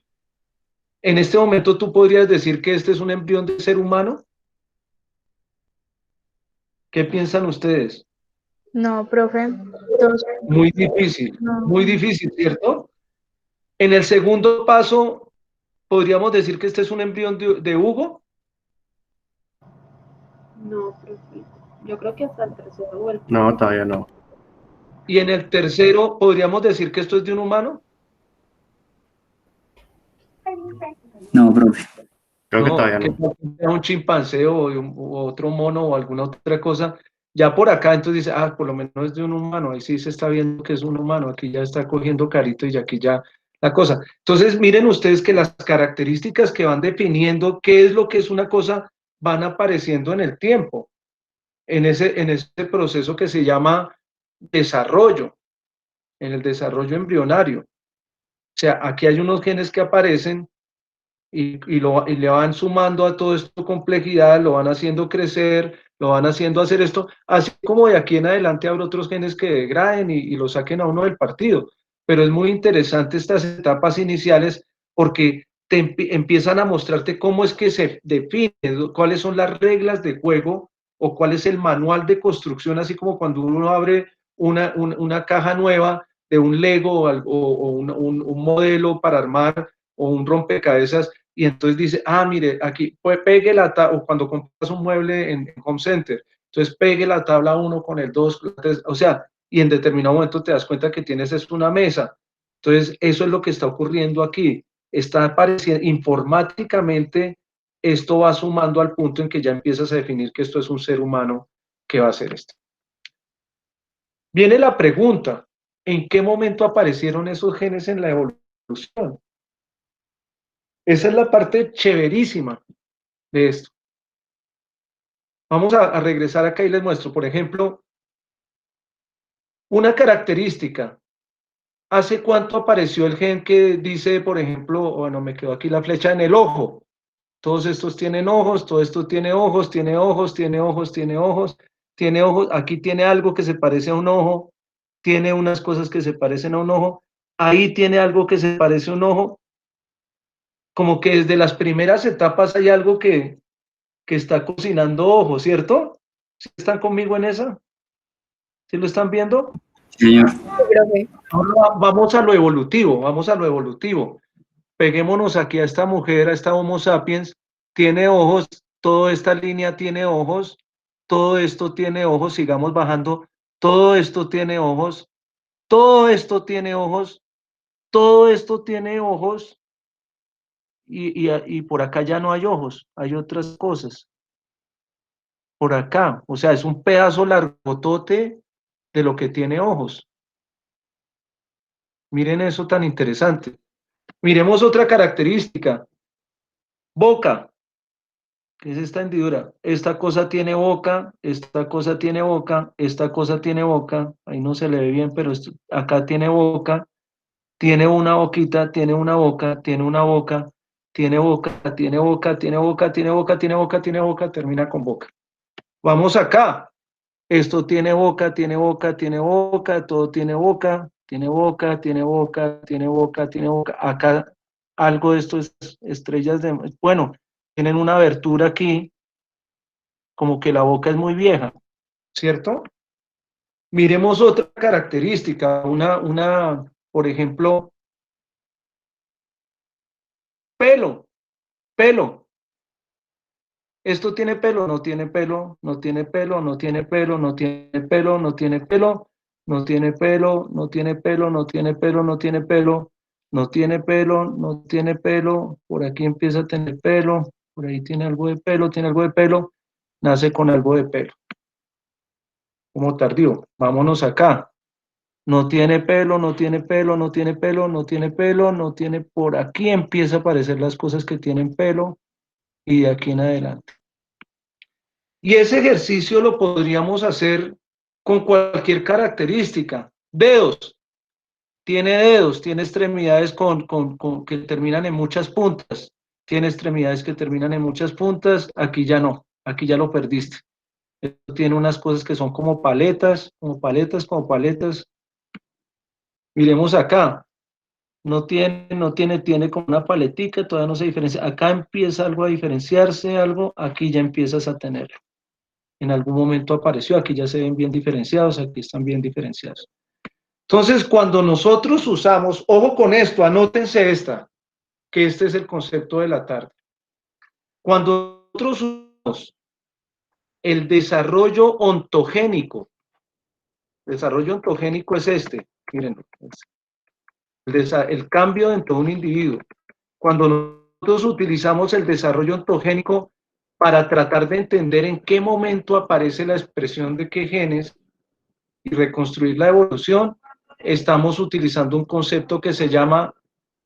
En este momento, ¿tú podrías decir que este es un embrión de ser humano? ¿Qué piensan ustedes? No, profe. Muy difícil, ¿cierto? En el segundo paso, ¿podríamos decir que este es un embrión de Hugo? No, profe. Yo creo que hasta el tercero o el No, todavía no. Y en el tercero, ¿podríamos decir que esto es de un humano? No, profe. Creo que todavía no. Sea un chimpancé o otro mono o alguna otra cosa, ya por acá entonces dice, por lo menos es de un humano, ahí sí se está viendo que es un humano, aquí ya está cogiendo carito y aquí ya la cosa. Entonces miren ustedes que las características que van definiendo qué es lo que es una cosa van apareciendo en el tiempo, en ese proceso que se llama desarrollo, en el desarrollo embrionario. O sea, aquí hay unos genes que aparecen y le van sumando a todo esto complejidad, lo van haciendo crecer, lo van haciendo hacer esto, así como de aquí en adelante habrá otros genes que degraden y lo saquen a uno del partido. Pero es muy interesante estas etapas iniciales porque empiezan a mostrarte cómo es que se define, cuáles son las reglas de juego o cuál es el manual de construcción, así como cuando uno abre una caja nueva de un Lego o un modelo para armar o un rompecabezas, y entonces dice, ah, mire, aquí pues pegue la tabla, o cuando compras un mueble en Home Center, entonces pegue la tabla 1 con el 2, o sea, y en determinado momento te das cuenta que tienes es una mesa. Entonces, eso es lo que está ocurriendo aquí. Está apareciendo informáticamente, esto va sumando al punto en que ya empiezas a definir que esto es un ser humano que va a hacer esto. Viene la pregunta, ¿en qué momento aparecieron esos genes en la evolución? Esa es la parte chéverísima de esto. Vamos a regresar acá y les muestro, por ejemplo, una característica. ¿Hace cuánto apareció el gen que dice, por ejemplo, bueno, me quedó aquí la flecha en el ojo? Todos estos tienen ojos, todo esto tiene ojos, tiene ojos, tiene ojos, tiene ojos, tiene ojos. Aquí tiene algo que se parece a un ojo, tiene unas cosas que se parecen a un ojo. Ahí tiene algo que se parece a un ojo. Como que desde las primeras etapas hay algo que está cocinando ojos, ¿cierto? ¿Sí están conmigo en esa? ¿Sí lo están viendo? Señor. Ahora vamos a lo evolutivo, vamos a lo evolutivo. Peguémonos aquí a esta mujer, a esta Homo sapiens, tiene ojos, toda esta línea tiene ojos, todo esto tiene ojos, sigamos bajando, todo esto tiene ojos, todo esto tiene ojos, todo esto tiene ojos, y por acá ya no hay ojos, hay otras cosas. Por acá, o sea, es un pedazo largotote de lo que tiene ojos. Miren eso tan interesante. Miremos otra característica. Boca, que es esta hendidura. Esta cosa tiene boca, esta cosa tiene boca, esta cosa tiene boca. Ahí no se le ve bien, pero acá tiene boca, tiene una boquita, tiene una boca, tiene una boca, tiene boca, tiene boca, tiene boca, tiene boca, tiene boca, tiene boca, termina con boca. Vamos acá. Esto tiene boca, tiene boca, tiene boca, todo tiene boca, tiene boca, tiene boca, tiene boca, tiene boca. Acá algo de estos estrellas de... Bueno, tienen una abertura aquí, como que la boca es muy vieja, ¿cierto? Miremos otra característica, por ejemplo, pelo, pelo. Esto tiene pelo, no tiene pelo, no tiene pelo, no tiene pelo, no tiene pelo, no tiene pelo, no tiene pelo, no tiene pelo, no tiene pelo, no tiene pelo, no tiene pelo, no tiene pelo, por aquí empieza a tener pelo, por ahí tiene algo de pelo, tiene algo de pelo, nace con algo de pelo. Como tardío, vámonos acá. No tiene pelo, no tiene pelo, no tiene pelo, no tiene pelo, no tiene, por aquí empieza a aparecer las cosas que tienen pelo y de aquí en adelante. Y ese ejercicio lo podríamos hacer con cualquier característica. Dedos. Tiene dedos, tiene extremidades que terminan en muchas puntas. Tiene extremidades que terminan en muchas puntas. Aquí ya no, aquí ya lo perdiste. Esto tiene unas cosas que son como paletas, como paletas, como paletas. Miremos acá. Tiene como una paletica, todavía no se diferencia. Acá empieza algo a diferenciarse, algo, aquí ya empiezas a tenerlo. En algún momento apareció, aquí ya se ven bien diferenciados, aquí están bien diferenciados. Entonces, cuando nosotros usamos, ojo con esto, anótense esta, que este es el concepto de la tarde. Cuando nosotros usamos el desarrollo ontogénico es este, miren, el cambio dentro de un individuo. Cuando nosotros utilizamos el desarrollo ontogénico para tratar de entender en qué momento aparece la expresión de qué genes y reconstruir la evolución, estamos utilizando un concepto que se llama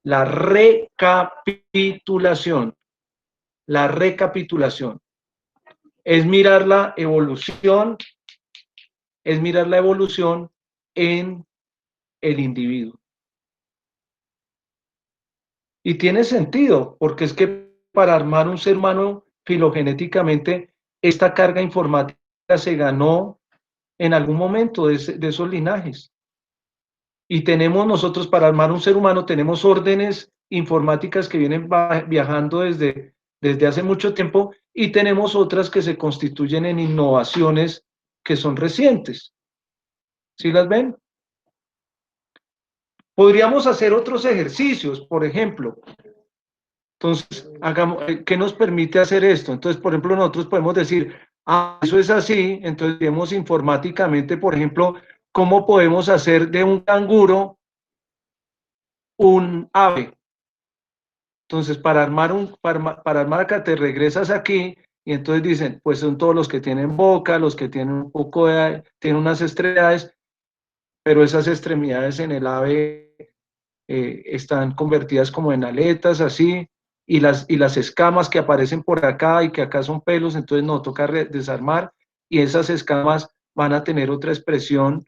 la recapitulación. La recapitulación es mirar la evolución, en el individuo. Y tiene sentido, porque es que para armar un ser humano filogenéticamente, esta carga informática se ganó en algún momento de esos linajes. Y tenemos nosotros, para armar un ser humano, tenemos órdenes informáticas que vienen viajando desde hace mucho tiempo y tenemos otras que se constituyen en innovaciones que son recientes. ¿Sí las ven? Podríamos hacer otros ejercicios, por ejemplo. Entonces, ¿qué nos permite hacer esto? Entonces, por ejemplo, nosotros podemos decir, eso es así, entonces vemos informáticamente, por ejemplo, cómo podemos hacer de un canguro un ave. Entonces, para armar acá, te regresas aquí y entonces dicen, pues son todos los que tienen boca, los que tienen un poco tienen unas extremidades, pero esas extremidades en el ave están convertidas como en aletas, así, y las escamas que aparecen por acá y que acá son pelos, entonces nos toca desarmar y esas escamas van a tener otra expresión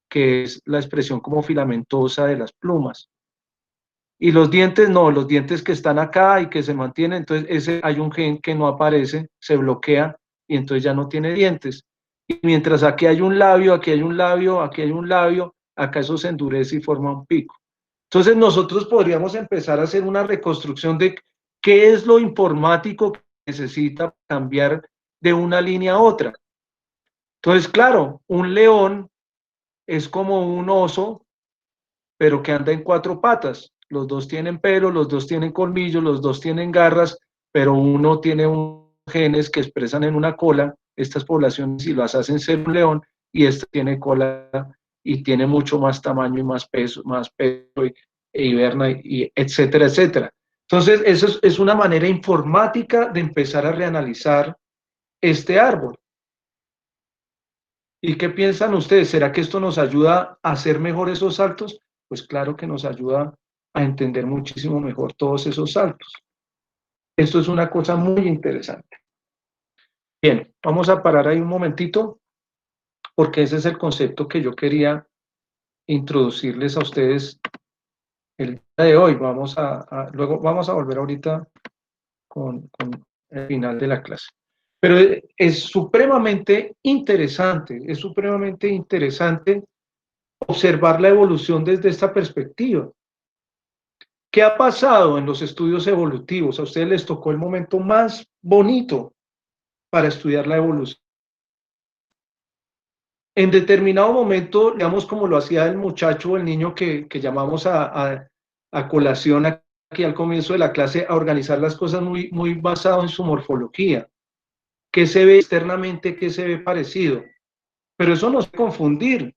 que es la expresión como filamentosa de las plumas. Y los dientes no, los dientes que están acá y que se mantienen, entonces hay un gen que no aparece, se bloquea y entonces ya no tiene dientes. Y mientras aquí hay un labio, aquí hay un labio, aquí hay un labio, acá eso se endurece y forma un pico. Entonces nosotros podríamos empezar a hacer una reconstrucción de qué es lo informático que necesita cambiar de una línea a otra. Entonces, claro, un león es como un oso, pero que anda en 4 patas. Los dos tienen pelo, los dos tienen colmillos, los dos tienen garras, pero uno tiene genes que expresan en una cola estas poblaciones y las hacen ser un león, y este tiene cola y tiene mucho más tamaño y más peso e hiberna, y etcétera, etcétera. Entonces, eso es una manera informática de empezar a reanalizar este árbol. ¿Y qué piensan ustedes? ¿Será que esto nos ayuda a hacer mejor esos saltos? Pues claro que nos ayuda a entender muchísimo mejor todos esos saltos. Esto es una cosa muy interesante. Bien, vamos a parar ahí un momentito, porque ese es el concepto que yo quería introducirles a ustedes el día de hoy. Luego vamos a volver ahorita con el final de la clase. Pero es supremamente interesante observar la evolución desde esta perspectiva. ¿Qué ha pasado en los estudios evolutivos? A ustedes les tocó el momento más bonito para estudiar la evolución. En determinado momento, digamos como lo hacía el muchacho o el niño que llamamos a colación aquí al comienzo de la clase, a organizar las cosas muy basado en su morfología. ¿Qué se ve externamente? ¿Qué se ve parecido? Pero eso nos puede confundir.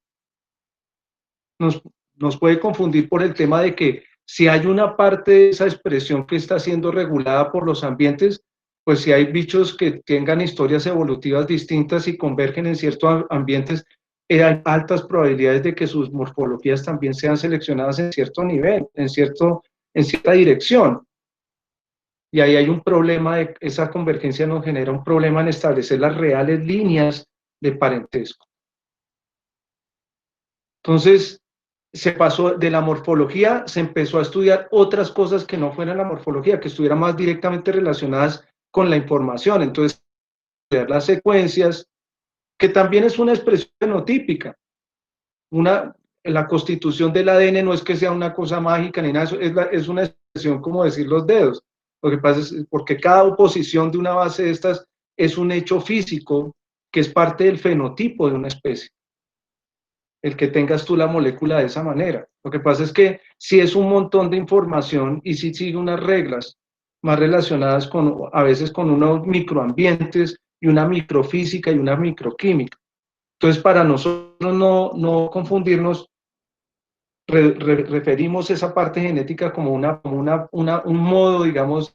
Nos puede confundir por el tema de que si hay una parte de esa expresión que está siendo regulada por los ambientes, pues si hay bichos que tengan historias evolutivas distintas y convergen en ciertos ambientes, hay altas probabilidades de que sus morfologías también sean seleccionadas en cierto nivel, en cierta dirección. Y ahí hay un problema, esa convergencia nos genera un problema en establecer las reales líneas de parentesco. Entonces, se pasó de la morfología, se empezó a estudiar otras cosas que no fueran la morfología, que estuvieran más directamente relacionadas con la información. Entonces, estudiar las secuencias, que también es una expresión fenotípica. La constitución del ADN no es que sea una cosa mágica ni nada, es una expresión como decir los dedos. Lo que pasa es porque cada oposición de una base de estas es un hecho físico que es parte del fenotipo de una especie. El que tengas tú la molécula de esa manera. Lo que pasa es que si es un montón de información y si sigue unas reglas más relacionadas a veces con unos microambientes y una microfísica y una microquímica. Entonces, para nosotros no confundirnos, referimos esa parte genética como un modo, digamos,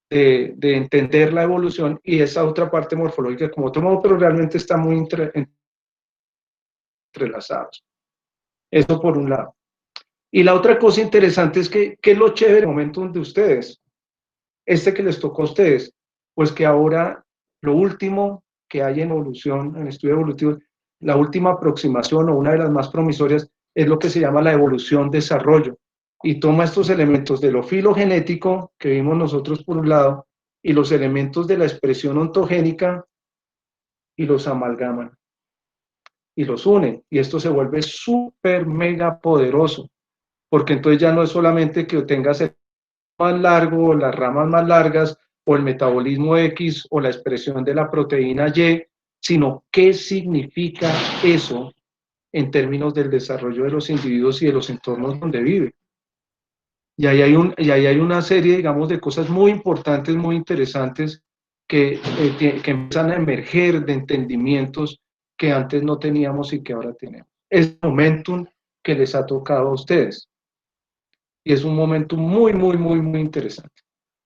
de entender la evolución, y esa otra parte morfológica como otro modo, pero realmente está muy entrelazados. Eso por un lado. Y la otra cosa interesante es que, ¿qué es lo chévere en el momento de ustedes? Que les tocó a ustedes, pues que ahora lo último que hay en evolución, en estudio evolutivo, la última aproximación o una de las más promisorias es lo que se llama la evolución-desarrollo. y toma estos elementos de lo filogenético que vimos nosotros por un lado y los elementos de la expresión ontogénica y los amalgaman y los une, y esto se vuelve súper mega poderoso, porque entonces ya no es solamente que tengas el más largo, o las ramas más largas, o el metabolismo X, o la expresión de la proteína Y, sino qué significa eso en términos del desarrollo de los individuos y de los entornos donde viven. Y ahí hay una serie, digamos, de cosas muy importantes, muy interesantes, que empiezan a emerger de entendimientos que antes no teníamos y que ahora tenemos. Es el momentum que les ha tocado a ustedes. Y es un momento muy, muy, muy, muy interesante.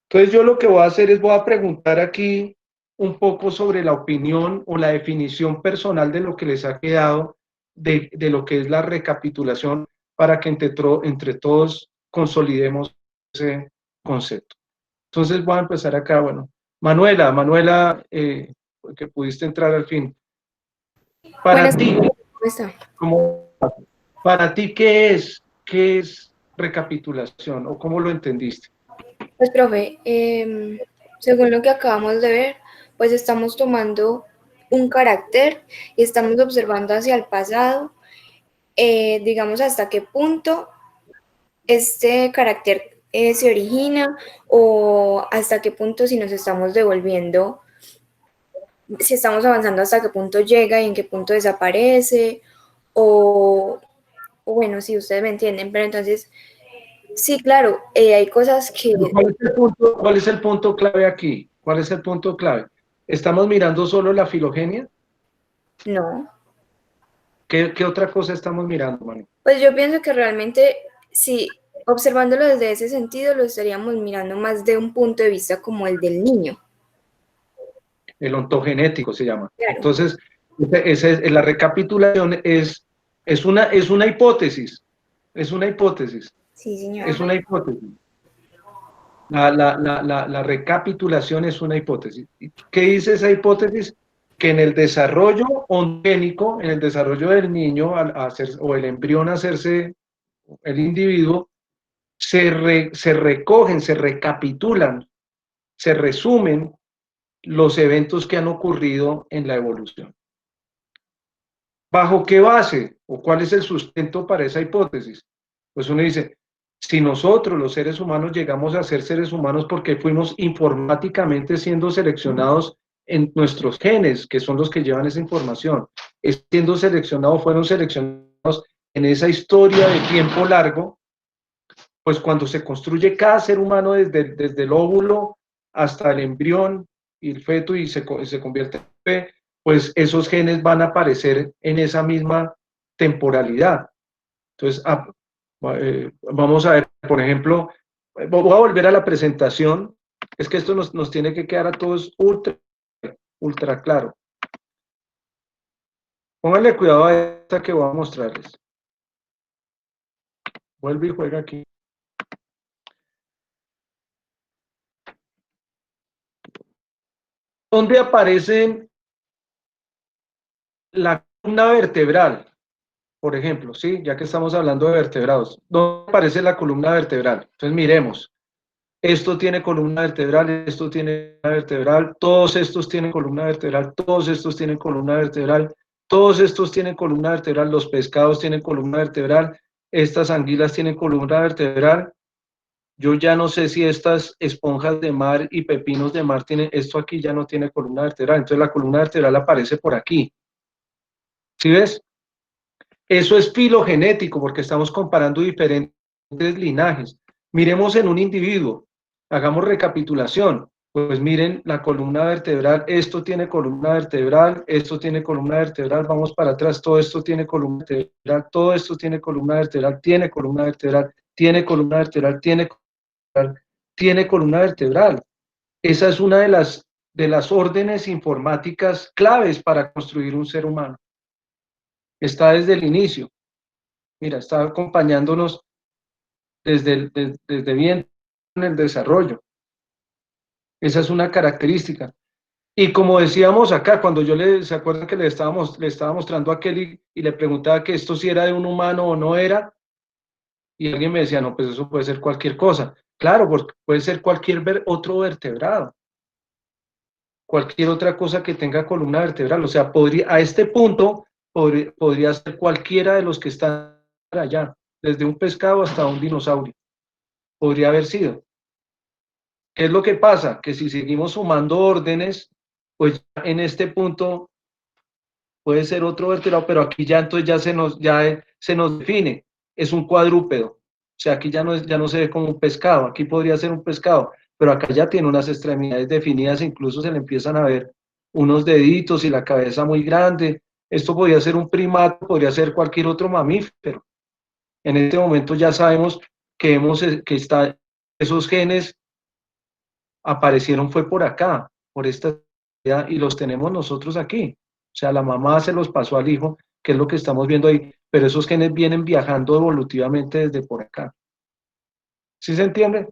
Entonces yo lo que voy a hacer es voy a preguntar aquí un poco sobre la opinión o la definición personal de lo que les ha quedado de lo que es la recapitulación para que entre todos consolidemos ese concepto. Entonces voy a empezar acá, bueno, Manuela, que pudiste entrar al fin. Para ti, para ti, ¿qué es recapitulación o cómo lo entendiste? Pues, profe, según lo que acabamos de ver, pues estamos tomando un carácter y estamos observando hacia el pasado, digamos hasta qué punto este carácter se origina o hasta qué punto si nos estamos devolviendo, si estamos avanzando hasta qué punto llega y en qué punto desaparece, o bueno, si ustedes me entienden, pero entonces, sí, claro, hay cosas que... ¿Cuál es el punto clave aquí? ¿Cuál es el punto clave? ¿Estamos mirando solo la filogenia? No. ¿Qué otra cosa estamos mirando, Manu? Pues yo pienso que realmente, si observándolo desde ese sentido, lo estaríamos mirando más de un punto de vista como el del niño. El ontogenético se llama. Claro. Entonces, la recapitulación es una hipótesis. Es una hipótesis. Sí, señor. Es una hipótesis. La recapitulación es una hipótesis. ¿Qué dice esa hipótesis? Que en el desarrollo ontogénico, en el desarrollo del niño o el embrión hacerse el individuo, se recogen, se recapitulan, se resumen los eventos que han ocurrido en la evolución. ¿Bajo qué base o cuál es el sustento para esa hipótesis? Pues uno dice, si nosotros los seres humanos llegamos a ser seres humanos porque fuimos informáticamente siendo seleccionados en nuestros genes, que son los que llevan esa información, fueron seleccionados en esa historia de tiempo largo, pues cuando se construye cada ser humano desde el óvulo hasta el embrión y el feto y se convierte en bebé, pues esos genes van a aparecer en esa misma temporalidad. Entonces, vamos a ver, por ejemplo, voy a volver a la presentación, es que esto nos tiene que quedar a todos ultra claro. Pónganle cuidado a esta que voy a mostrarles. Vuelve y juega aquí. ¿Dónde aparece la columna vertebral? Por ejemplo, ¿sí? Ya que estamos hablando de vertebrados. ¿Dónde aparece la columna vertebral? Entonces miremos. Esto tiene columna vertebral, esto tiene columna vertebral, todos estos tienen columna vertebral, todos estos tienen columna vertebral, todos estos tienen columna vertebral, los pescados tienen columna vertebral, estas anguilas tienen columna vertebral. Yo ya no sé si estas esponjas de mar y pepinos de mar tienen, esto aquí ya no tiene columna vertebral, entonces la columna vertebral aparece por aquí. ¿Sí ves? Eso es filogenético porque estamos comparando diferentes linajes. Miremos en un individuo, hagamos recapitulación. Pues miren la columna vertebral, esto tiene columna vertebral, esto tiene columna vertebral, vamos para atrás, todo esto tiene columna vertebral, todo esto tiene columna vertebral, tiene columna vertebral, tiene columna vertebral, tiene columna vertebral. Esa es una de las órdenes informáticas claves para construir un ser humano. Está desde el inicio. Mira, está acompañándonos desde bien en el desarrollo. Esa es una característica. Y como decíamos acá, cuando ¿se acuerdan que le estaba mostrando a Kelly y le preguntaba que esto si era de un humano o no era? Y alguien me decía, no, pues eso puede ser cualquier cosa. Claro, porque puede ser cualquier otro vertebrado, cualquier otra cosa que tenga columna vertebral. O sea, a este punto podría ser cualquiera de los que están allá, desde un pescado hasta un dinosaurio. Podría haber sido. ¿Qué es lo que pasa? Que si seguimos sumando órdenes, pues en este punto puede ser otro vertebrado, pero aquí ya entonces se nos define, es un cuadrúpedo. O sea, aquí ya no se ve como un pescado, aquí podría ser un pescado, pero acá ya tiene unas extremidades definidas, incluso se le empiezan a ver unos deditos y la cabeza muy grande. Esto podría ser un primato, podría ser cualquier otro mamífero. En este momento ya sabemos que esos genes aparecieron fue por acá, por esta y los tenemos nosotros aquí. O sea, la mamá se los pasó al hijo, que es lo que estamos viendo ahí, pero esos genes vienen viajando evolutivamente desde por acá. ¿Sí se entiende?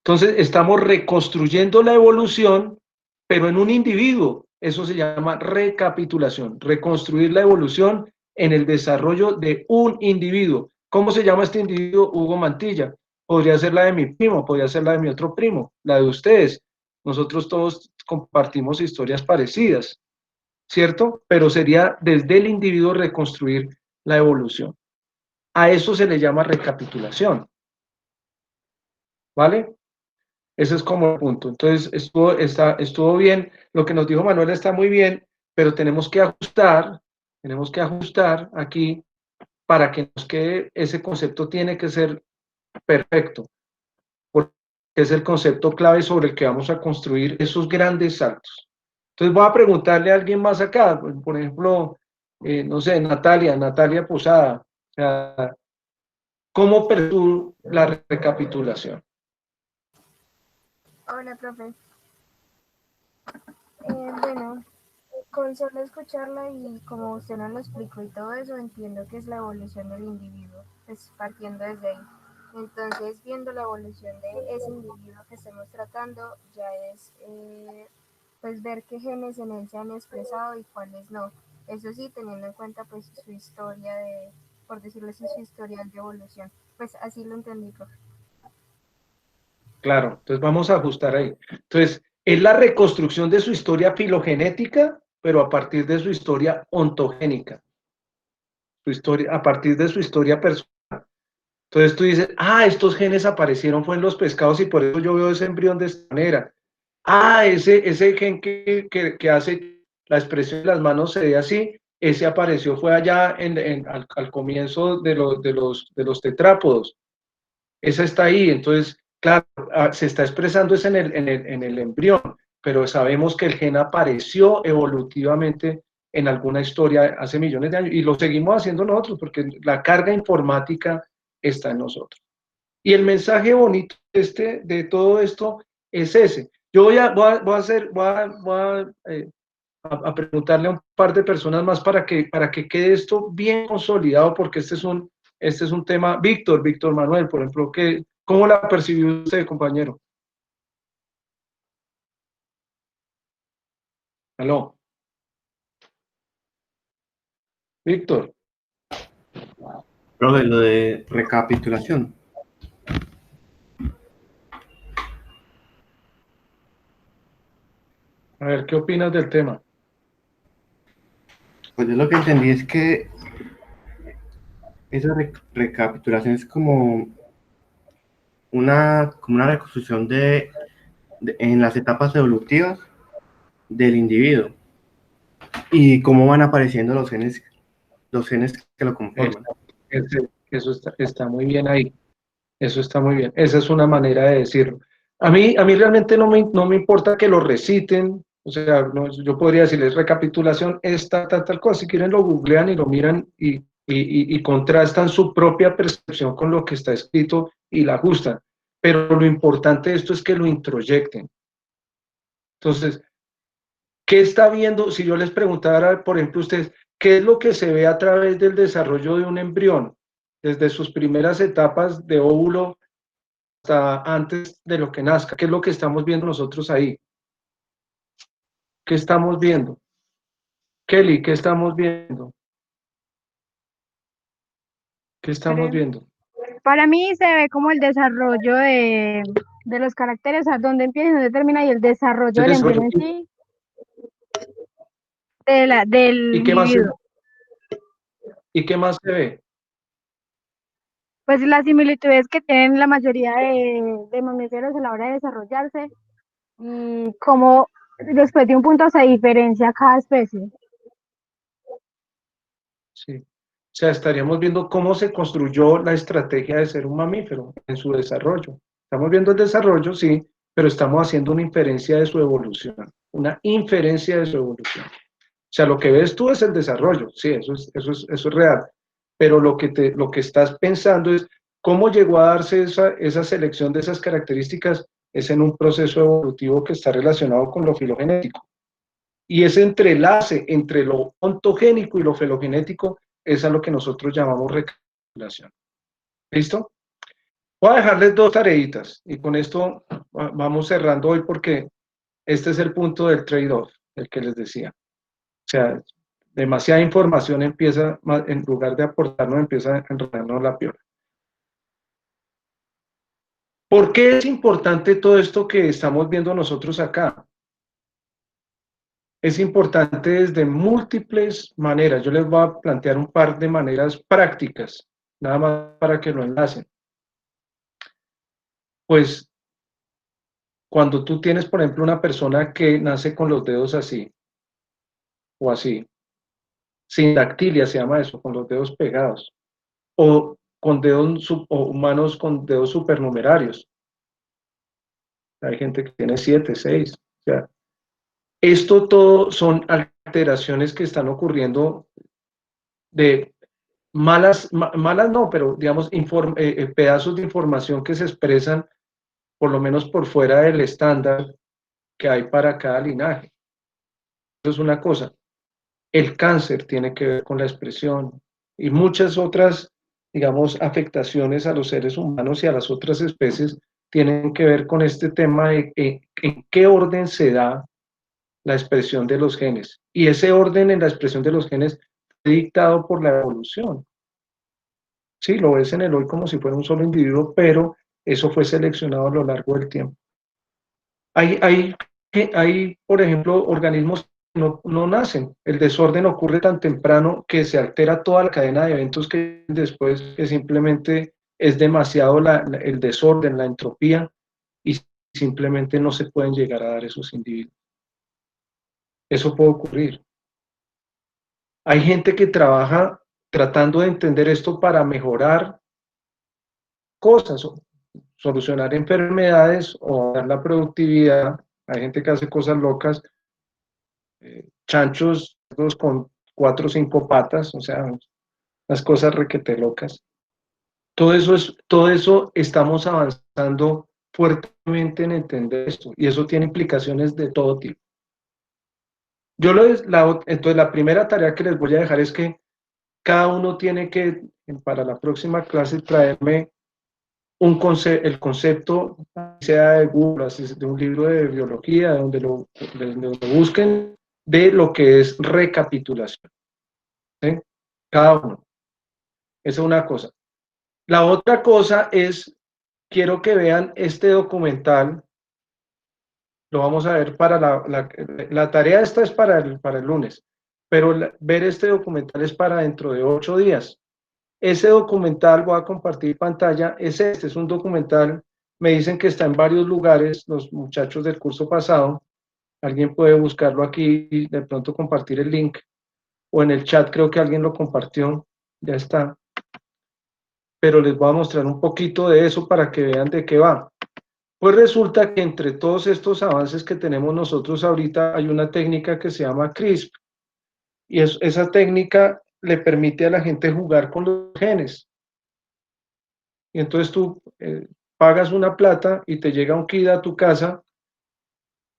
Entonces, estamos reconstruyendo la evolución, pero en un individuo. Eso se llama recapitulación, reconstruir la evolución en el desarrollo de un individuo. ¿Cómo se llama este individuo? Hugo Mantilla. Podría ser la de mi primo, podría ser la de mi otro primo, la de ustedes. Nosotros todos compartimos historias parecidas, ¿cierto? Pero sería desde el individuo reconstruir la evolución. A eso se le llama recapitulación. ¿Vale? Ese es como el punto. Entonces, estuvo bien. Lo que nos dijo Manuel está muy bien, pero tenemos que ajustar aquí para que nos quede, ese concepto tiene que ser perfecto, porque es el concepto clave sobre el que vamos a construir esos grandes saltos. Entonces, voy a preguntarle a alguien más acá, por ejemplo, no sé, Natalia Posada, o sea, ¿cómo percibe la recapitulación? Hola, profe. Bueno, con solo escucharla y como usted nos lo explicó y todo eso, entiendo que es la evolución del individuo, pues partiendo desde ahí. Entonces, viendo la evolución de ese individuo que estemos tratando, ya es pues ver qué genes en él se han expresado y cuáles no. Eso sí, teniendo en cuenta pues su historia de, por decirlo así, su historial de evolución. Pues así lo entendí, profe. Claro, entonces vamos a ajustar ahí. Entonces, es la reconstrucción de su historia filogenética, pero a partir de su historia ontogénica, a partir de su historia personal. Entonces tú dices, estos genes aparecieron fue en los pescados y por eso yo veo ese embrión de esta manera. Ese gen que hace la expresión de las manos se ve así, ese apareció fue allá al comienzo de los tetrápodos. Esa está ahí, entonces, claro, se está expresando es en el embrión, pero sabemos que el gen apareció evolutivamente en alguna historia hace millones de años y lo seguimos haciendo nosotros porque la carga informática está en nosotros. Y el mensaje bonito de todo esto es ese. Yo voy a preguntarle a un par de personas más para que quede esto bien consolidado, porque este es un tema. Víctor Manuel, por ejemplo, ¿cómo la percibió usted, compañero? Aló. Víctor. Profe, lo de recapitulación. A ver, ¿qué opinas del tema? Pues yo lo que entendí es que esa recapitulación es como una reconstrucción en las etapas evolutivas del individuo y cómo van apareciendo los genes que lo conforman. Eso está muy bien ahí. Eso está muy bien. Esa es una manera de decirlo. A mí realmente no me importa que lo reciten. O sea, yo podría decirles recapitulación, tal cosa. Si quieren lo googlean y lo miran y contrastan su propia percepción con lo que está escrito y la ajustan. Pero lo importante de esto es que lo introyecten. Entonces, ¿qué está viendo? Si yo les preguntara, por ejemplo, ustedes, ¿qué es lo que se ve a través del desarrollo de un embrión? Desde sus primeras etapas de óvulo hasta antes de lo que nazca. ¿Qué es lo que estamos viendo nosotros ahí? ¿Qué estamos viendo? Kelly, ¿qué estamos viendo? ¿Qué estamos viendo? Para mí se ve como el desarrollo de los caracteres, o sea, dónde empieza y dónde termina, y el desarrollo El del embrión desarrollo. en sí, del ¿Y qué más se, individuo. y qué más se ve? Pues las similitudes que tienen la mayoría de mamíferos a la hora de desarrollarse y cómo después de un punto se diferencia cada especie. Sí. O sea, estaríamos viendo cómo se construyó la estrategia de ser un mamífero en su desarrollo. Estamos viendo el desarrollo, sí, pero estamos haciendo una inferencia de su evolución, una inferencia de su evolución. O sea, lo que ves tú es el desarrollo, sí, eso es real, pero lo que estás pensando es cómo llegó a darse esa selección de esas características, es en un proceso evolutivo que está relacionado con lo filogenético. Y ese entrelace entre lo ontogénico y lo filogenético es a lo que nosotros llamamos recapitulación. ¿Listo? Voy a dejarles dos tareitas y con esto vamos cerrando hoy porque este es el punto del trade-off, el que les decía. O sea, demasiada información empieza, en lugar de aportarnos, empieza a enredarnos la piola. ¿Por qué es importante todo esto que estamos viendo nosotros acá? Es importante desde múltiples maneras. Yo les voy a plantear un par de maneras prácticas, nada más para que lo enlacen. Pues cuando tú tienes, por ejemplo, una persona que nace con los dedos así, o así, sin dactilia se llama eso, con los dedos pegados, o con dedos o humanos con dedos supernumerarios. Hay gente que tiene 7, 6. O sea, esto todo son alteraciones que están ocurriendo de malas no, pero digamos pedazos de información que se expresan por lo menos por fuera del estándar que hay para cada linaje. Eso es una cosa. El cáncer tiene que ver con la expresión y muchas otras, digamos, afectaciones a los seres humanos y a las otras especies tienen que ver con este tema de en qué orden se da la expresión de los genes. Y ese orden en la expresión de los genes fue dictado por la evolución. Sí, lo ves en el hoy como si fuera un solo individuo, pero eso fue seleccionado a lo largo del tiempo. Hay por ejemplo, organismos que no nacen. El desorden ocurre tan temprano que se altera toda la cadena de eventos que después que simplemente es demasiado el desorden, la entropía, y simplemente no se pueden llegar a dar esos individuos. Eso puede ocurrir. Hay gente que trabaja tratando de entender esto para mejorar cosas, solucionar enfermedades o dar la productividad. Hay gente que hace cosas locas, chanchos con 4 o 5 patas, o sea, las cosas requete locas. Todo eso estamos avanzando fuertemente en entender esto, y eso tiene implicaciones de todo tipo. Entonces la primera tarea que les voy a dejar es que cada uno tiene que, para la próxima clase, traerme el concepto, sea de Google, de un libro de biología, de donde lo busquen, de lo que es recapitulación. ¿Sí? Cada uno. Esa es una cosa. La otra cosa es, quiero que vean este documental, lo vamos a ver para la tarea esta es para el lunes, pero ver este documental es para dentro de 8 días. Ese documental, voy a compartir pantalla, es un documental, me dicen que está en varios lugares, los muchachos del curso pasado, alguien puede buscarlo aquí y de pronto compartir el link, o en el chat creo que alguien lo compartió, ya está. Pero les voy a mostrar un poquito de eso para que vean de qué va. Pues resulta que entre todos estos avances que tenemos nosotros ahorita, hay una técnica que se llama CRISP, y esa técnica le permite a la gente jugar con los genes. Y entonces tú pagas una plata y te llega un kit a tu casa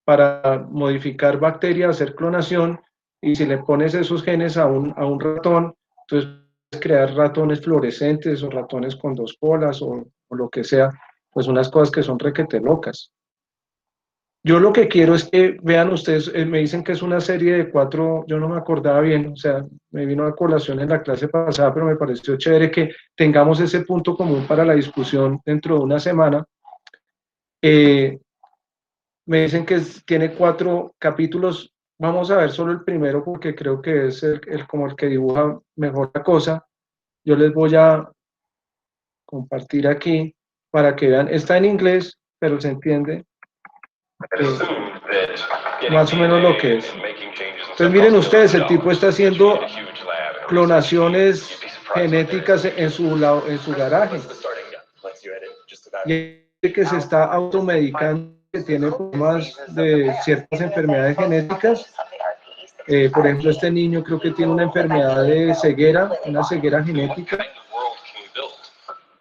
para modificar bacterias, hacer clonación, y si le pones esos genes a un ratón, entonces puedes crear ratones fluorescentes o ratones con 2 colas o lo que sea, pues unas cosas que son requete locas. Yo lo que quiero es que vean ustedes, me dicen que es una serie de 4, yo no me acordaba bien, o sea, me vino a colación en la clase pasada, pero me pareció chévere que tengamos ese punto común para la discusión dentro de una semana. Me dicen que tiene 4 capítulos, vamos a ver solo el primero porque creo que es como el que dibuja mejor la cosa. Yo les voy a compartir aquí para que vean, está en inglés, pero se entiende más o menos lo que es. Entonces miren ustedes, el tipo está haciendo clonaciones genéticas en su garaje. Y hay que se está automedicando, que tiene problemas de ciertas enfermedades genéticas. Por ejemplo, este niño creo que tiene una enfermedad de ceguera, una ceguera genética.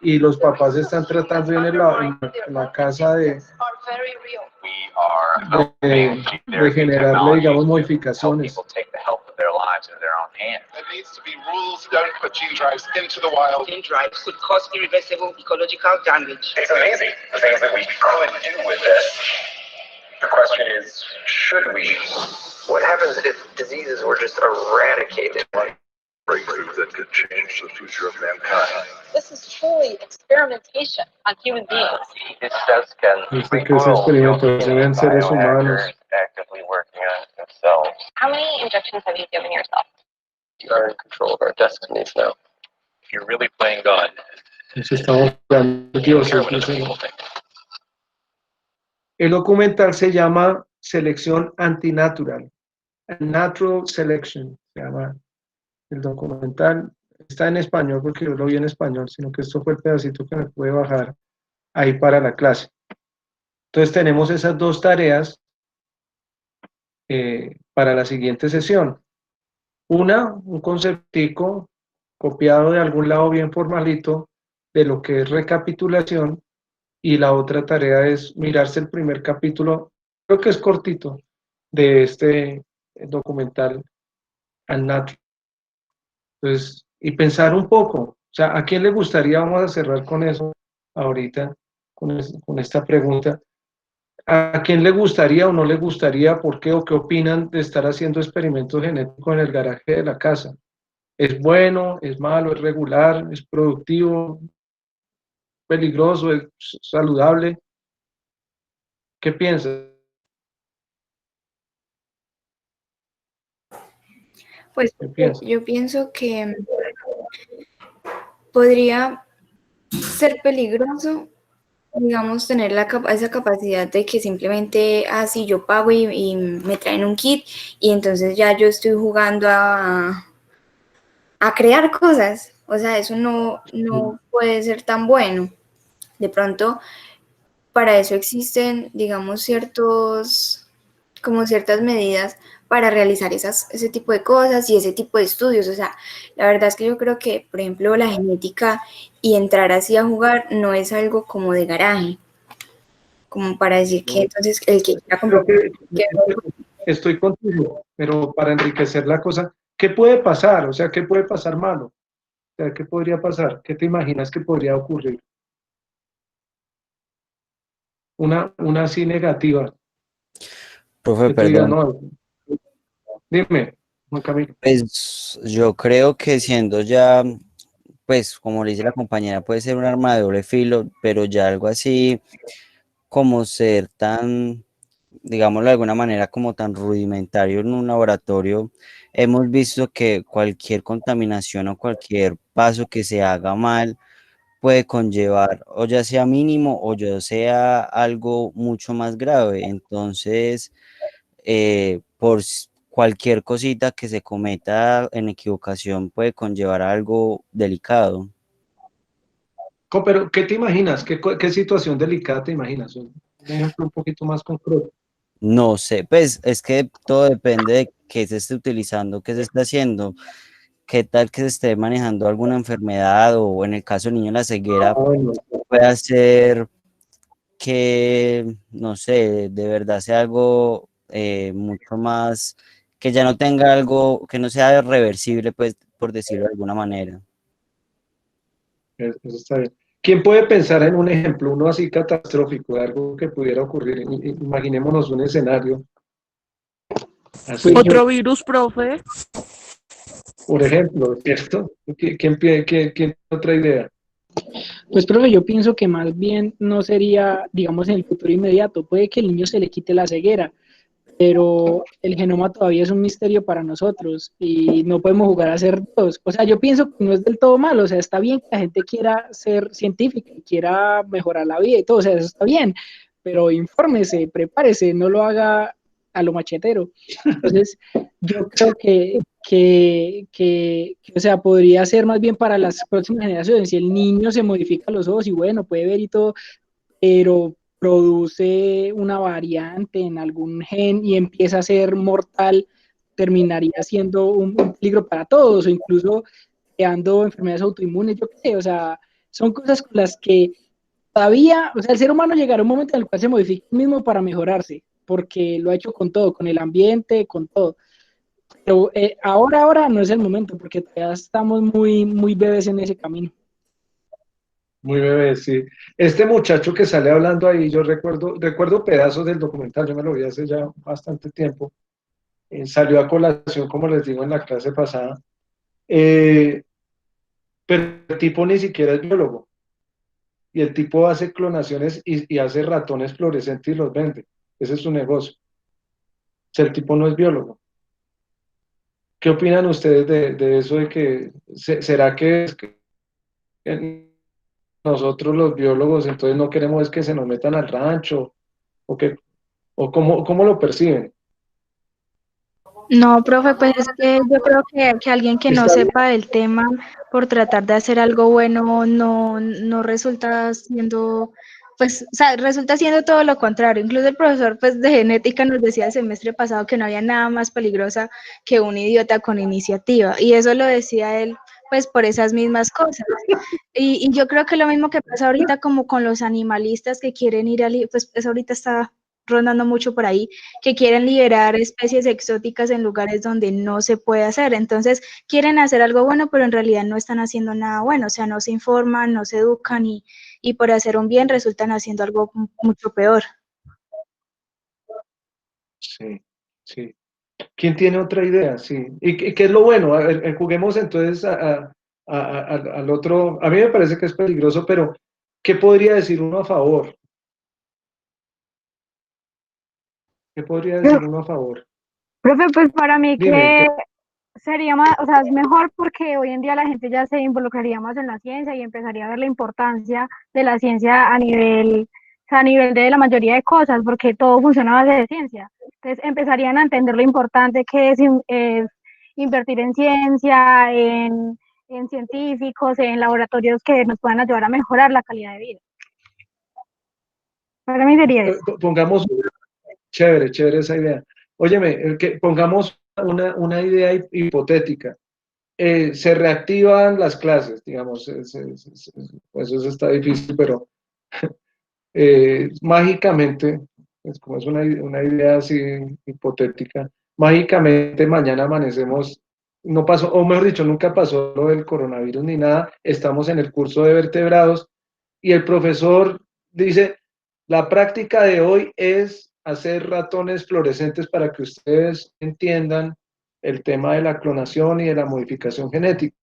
Y los papás están tratando en la casa de generarle, digamos, modificaciones. There needs to be rules. Don't put gene drives into the wild. Gene drives could cause irreversible ecological damage. It's amazing the things that we could do with this. The question is, should we? What happens if diseases were just eradicated? Breakthrough that could change the future of mankind. This is truly experimentation on human beings. These steps can Dice que esa experimentación en seres humanos. actively working on themselves. How many injections have you given yourself? We are in control of our destinies now. If you're really playing God, Entonces estamos hablando de Dios. El documental se llama Selección Antinatural. Natural Selection se llama el documental. Está en español porque yo lo vi en español, sino que esto fue el pedacito que me pude bajar ahí para la clase. Entonces tenemos esas 2 tareas para la siguiente sesión. Una, un conceptico copiado de algún lado bien formalito de lo que es recapitulación, y la otra tarea es mirarse el primer capítulo, creo que es cortito, de este documental Unnatural. Entonces, y pensar un poco, o sea, ¿a quién le gustaría? Vamos a cerrar con eso ahorita, con esta pregunta. ¿A quién le gustaría o no le gustaría? ¿Por qué? ¿O qué opinan de estar haciendo experimentos genéticos en el garaje de la casa? ¿Es bueno? ¿Es malo? ¿Es regular? ¿Es productivo? ¿Peligroso? ¿Es saludable? ¿Qué piensas? Pues ¿Qué piensas? yo pienso que podría ser peligroso, digamos, tener esa capacidad de que simplemente, sí, yo pago y me traen un kit y entonces ya yo estoy jugando a crear cosas. O sea, eso no puede ser tan bueno. De pronto, para eso existen, digamos, ciertas medidas para realizar ese tipo de cosas y ese tipo de estudios. O sea, la verdad es que yo creo que, por ejemplo, la genética y entrar así a jugar no es algo como de garaje, como para decir que entonces el que quiera comprar... Estoy contigo, pero para enriquecer la cosa, ¿qué puede pasar? O sea, ¿qué puede pasar malo? O sea, ¿qué podría pasar? ¿Qué te imaginas que podría ocurrir? Una así negativa. Profe, Que tú digas, perdón. no, dime, Juan Camilo. Pues yo creo que siendo ya, pues como le dice la compañera, puede ser un arma de doble filo, pero ya algo así como ser tan, digámoslo de alguna manera, como tan rudimentario en un laboratorio, hemos visto que cualquier contaminación o cualquier paso que se haga mal puede conllevar o ya sea mínimo o ya sea algo mucho más grave. Entonces, por cualquier cosita que se cometa en equivocación puede conllevar a algo delicado. Pero, ¿qué te imaginas? ¿Qué situación delicada te imaginas? Un ejemplo un poquito más concreto. No sé, pues es que todo depende de qué se esté utilizando, qué se esté haciendo, qué tal que se esté manejando alguna enfermedad o en el caso del niño la ceguera puede hacer que, no sé, de verdad sea algo mucho más, que ya no tenga algo, que no sea reversible, pues, por decirlo de alguna manera. Eso está bien. ¿Quién puede pensar en un ejemplo, uno así catastrófico, de algo que pudiera ocurrir? Imaginémonos un escenario así, Otro virus, profe. por ejemplo, ¿cierto? ¿Quién tiene otra idea? Pues, profe, yo pienso que más bien no sería, digamos, en el futuro inmediato. Puede que el niño se le quite la ceguera, pero el genoma todavía es un misterio para nosotros y no podemos jugar a ser Dios. O sea, yo pienso que no es del todo malo, o sea, está bien que la gente quiera ser científica, quiera mejorar la vida y todo, o sea, eso está bien, pero infórmese, prepárese, no lo haga a lo machetero. Entonces, yo creo o sea, podría ser más bien para las próximas generaciones. Si el niño se modifica los ojos y bueno, puede ver y todo, pero produce una variante en algún gen y empieza a ser mortal, terminaría siendo un peligro para todos, o incluso creando enfermedades autoinmunes, yo qué sé, o sea, son cosas con las que todavía, o sea, el ser humano llegará a un momento en el cual se modifica el mismo para mejorarse, porque lo ha hecho con todo, con el ambiente, con todo. Pero ahora no es el momento, porque todavía estamos muy bebés en ese camino. Muy bebé, sí. Este muchacho que sale hablando ahí, yo recuerdo pedazos del documental, yo me lo vi hace ya bastante tiempo. Salió a colación, como les digo en la clase pasada. Pero el tipo ni siquiera es biólogo. Y el tipo hace clonaciones y hace ratones fluorescentes y los vende. Ese es su negocio. O sea, el tipo no es biólogo. ¿Qué opinan ustedes de eso de que será que nosotros los biólogos entonces no queremos es que se nos metan al rancho o cómo lo perciben? No, profe, pues es que yo creo que alguien que no Está bien. sepa del tema por tratar de hacer algo bueno no resulta siendo, pues, o sea, resulta siendo todo lo contrario. Incluso el profesor, pues, de genética nos decía el semestre pasado que no había nada más peligrosa que un idiota con iniciativa. Y eso lo decía él, pues, por esas mismas cosas. Y yo creo que lo mismo que pasa ahorita como con los animalistas que quieren ir pues eso ahorita está rondando mucho por ahí, que quieren liberar especies exóticas en lugares donde no se puede hacer. Entonces, quieren hacer algo bueno, pero en realidad no están haciendo nada bueno, o sea, no se informan, no se educan y por hacer un bien resultan haciendo algo mucho peor. Sí, sí. ¿Quién tiene otra idea? Sí. ¿Y qué es lo bueno? A ver, juguemos entonces al otro. A mí me parece que es peligroso, pero ¿qué podría decir uno a favor? ¿Qué podría decir uno a favor? Profe, pues para mí Dime, que sería más, o sea, es mejor porque hoy en día la gente ya se involucraría más en la ciencia y empezaría a ver la importancia de la ciencia o sea, a nivel de la mayoría de cosas, porque todo funciona a base de ciencia. Entonces empezarían a entender lo importante que es invertir en ciencia, en científicos, en laboratorios que nos puedan ayudar a mejorar la calidad de vida. Para mí sería eso. pongamos, chévere esa idea. Óyeme, pongamos una idea hipotética. Se reactivan las clases, digamos, pues eso está difícil, pero mágicamente, pues como es una idea así hipotética, mágicamente mañana amanecemos, no pasó, o mejor dicho, nunca pasó lo del coronavirus ni nada, estamos en el curso de vertebrados y el profesor dice, la práctica de hoy es hacer ratones fluorescentes para que ustedes entiendan el tema de la clonación y de la modificación genética.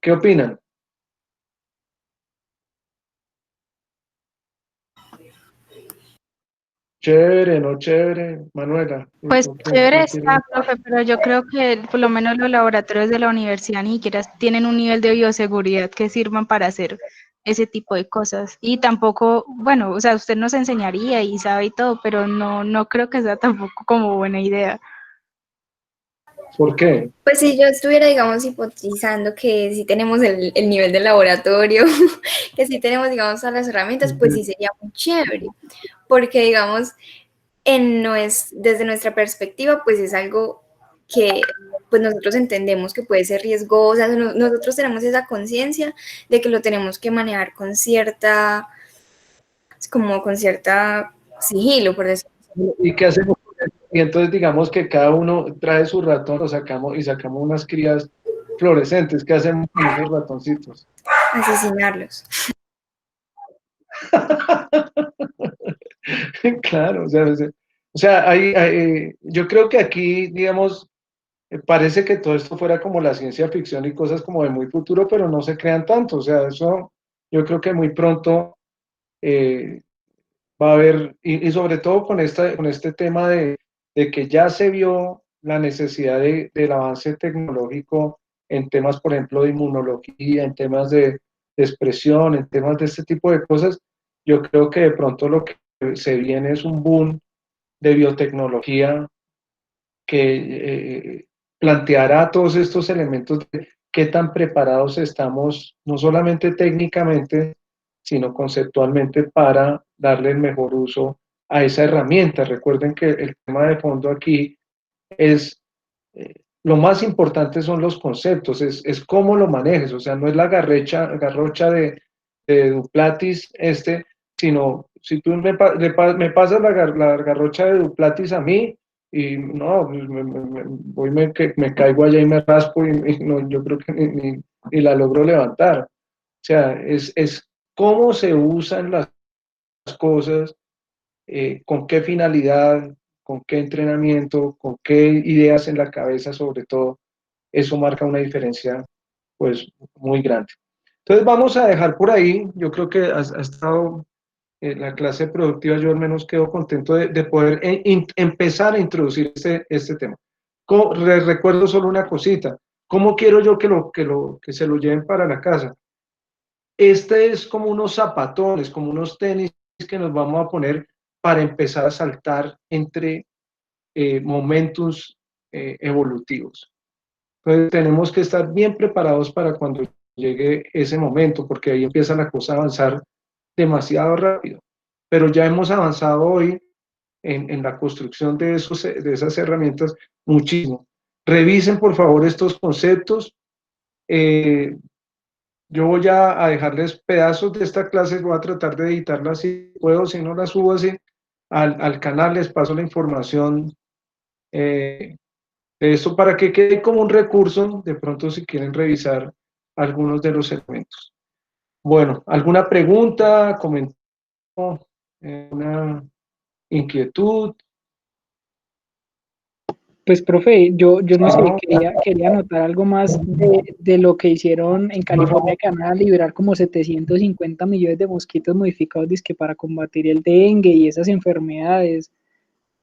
¿Qué opinan? Chévere, no chévere, Manuela. Pues ¿Quién chévere quiere? está, profe, pero yo creo que por lo menos los laboratorios de la universidad ni siquiera tienen un nivel de bioseguridad que sirvan para hacer ese tipo de cosas. Y tampoco, bueno, o sea, usted nos enseñaría y sabe y todo, pero no creo que sea tampoco como buena idea. ¿Por qué? Pues si yo estuviera, digamos, hipotizando que si tenemos el nivel de laboratorio, que si tenemos, digamos, todas las herramientas, pues sí sería muy chévere, porque, digamos, desde nuestra perspectiva, pues es algo que pues nosotros entendemos que puede ser riesgoso, nosotros tenemos esa conciencia de que lo tenemos que manejar con cierta sigilo, por decirlo. ¿Y qué hacemos con eso? Y entonces digamos que cada uno trae su ratón, lo sacamos y sacamos unas crías fluorescentes. ¿Qué hacemos con esos ratoncitos? asesinarlos. Claro, yo creo que aquí, digamos, parece que todo esto fuera como la ciencia ficción y cosas como de muy futuro, pero no se crean tanto. O sea, eso yo creo que muy pronto va a haber, y sobre todo con este tema de que ya se vio la necesidad del avance tecnológico en temas, por ejemplo, de inmunología, en temas de expresión, en temas de este tipo de cosas. Yo creo que de pronto lo que se viene es un boom de biotecnología que planteará todos estos elementos de qué tan preparados estamos, no solamente técnicamente, sino conceptualmente para darle el mejor uso a esa herramienta. Recuerden que el tema de fondo aquí es, lo más importante son los conceptos, es cómo lo manejes, o sea, no es la garrocha de Duplatis sino si tú me pasas la garrocha de Duplatis a mí, y no, pues me caigo allá y me raspo y no, yo creo que ni la logro levantar. O sea, es cómo se usan las cosas, con qué finalidad, con qué entrenamiento, con qué ideas en la cabeza, sobre todo, eso marca una diferencia pues muy grande. Entonces vamos a dejar por ahí, yo creo que ha estado la clase productiva, yo al menos quedo contento de poder empezar a introducir este tema. Les recuerdo solo una cosita, ¿cómo quiero yo que se lo lleven para la casa? Este es como unos zapatones, como unos tenis que nos vamos a poner para empezar a saltar entre momentos evolutivos. Entonces tenemos que estar bien preparados para cuando llegue ese momento, porque ahí empieza la cosa a avanzar demasiado rápido. Pero ya hemos avanzado hoy en la construcción de esas herramientas muchísimo. Revisen por favor estos conceptos. Yo voy a dejarles pedazos de esta clase, voy a tratar de editarla si puedo, si no la subo así al canal, les paso la información de eso para que quede como un recurso, de pronto si quieren revisar algunos de los elementos. Bueno, ¿alguna pregunta, comentario, una inquietud? Pues, profe, yo no sé, quería anotar algo más de lo que hicieron en California, que van a liberar como 750 millones de mosquitos modificados dizque para combatir el dengue y esas enfermedades.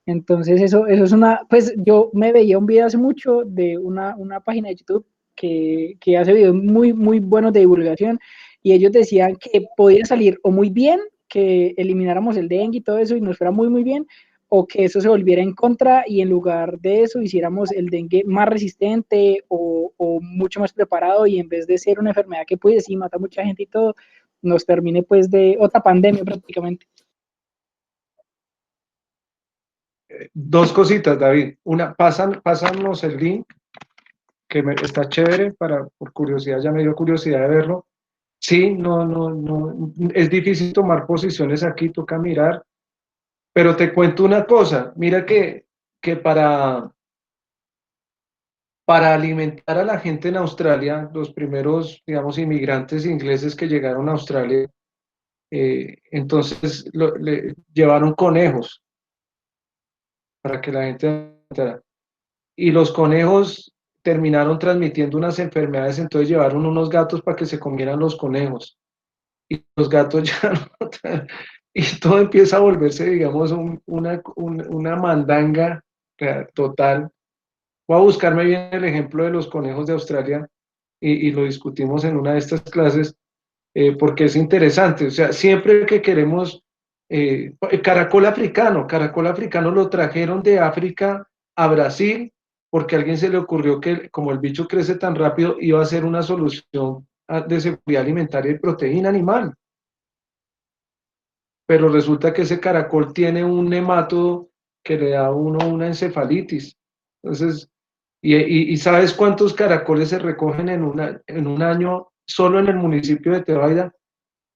Entonces, eso es pues yo me veía un video hace mucho de una página de YouTube que hace videos muy, muy buenos de divulgación, y ellos decían que podía salir o muy bien, que elimináramos el dengue y todo eso y nos fuera muy, muy bien, o que eso se volviera en contra y en lugar de eso hiciéramos el dengue más resistente o mucho más preparado, y en vez de ser una enfermedad que pues sí mata a mucha gente y todo, nos termine pues de otra pandemia prácticamente. Dos cositas, David. Una, pásanos el link, que está chévere, por curiosidad, ya me dio curiosidad de verlo. Sí, no, es difícil tomar posiciones aquí, toca mirar, pero te cuento una cosa, mira que para alimentar a la gente en Australia, los primeros, digamos, inmigrantes ingleses que llegaron a Australia, entonces le llevaron conejos para que la gente alimentara. Y los conejos terminaron transmitiendo unas enfermedades, entonces llevaron unos gatos para que se comieran los conejos. Y los gatos ya no, y todo empieza a volverse, digamos, una mandanga total. Voy a buscarme bien el ejemplo de los conejos de Australia y lo discutimos en una de estas clases, porque es interesante. O sea, siempre que queremos, caracol africano lo trajeron de África a Brasil, porque a alguien se le ocurrió que como el bicho crece tan rápido, iba a ser una solución de seguridad alimentaria y proteína animal. Pero resulta que ese caracol tiene un nematodo que le da a uno una encefalitis. Entonces, ¿y sabes cuántos caracoles se recogen en un año solo en el municipio de Tebaida?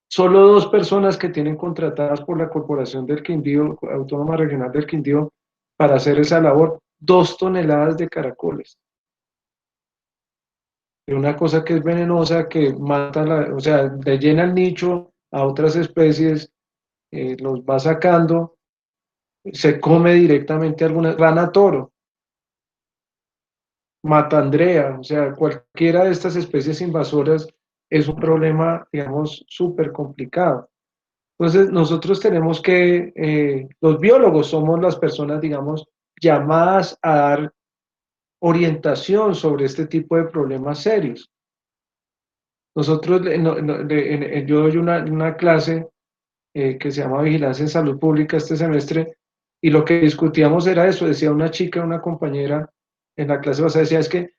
Solo 2 personas que tienen contratadas por la Corporación del Quindío, Autónoma Regional del Quindío, para hacer esa labor, 2 toneladas de caracoles. de una cosa que es venenosa, que mata, o sea, le llena el nicho a otras especies, los va sacando, se come directamente alguna, rana toro, matandrea, o sea, cualquiera de estas especies invasoras es un problema, digamos, súper complicado. Entonces, nosotros tenemos que, los biólogos somos las personas, digamos, llamadas a dar orientación sobre este tipo de problemas serios. Nosotros, yo doy una clase que se llama Vigilancia en Salud Pública este semestre, y lo que discutíamos era eso, decía una chica, una compañera en la clase pasada, decía, es que,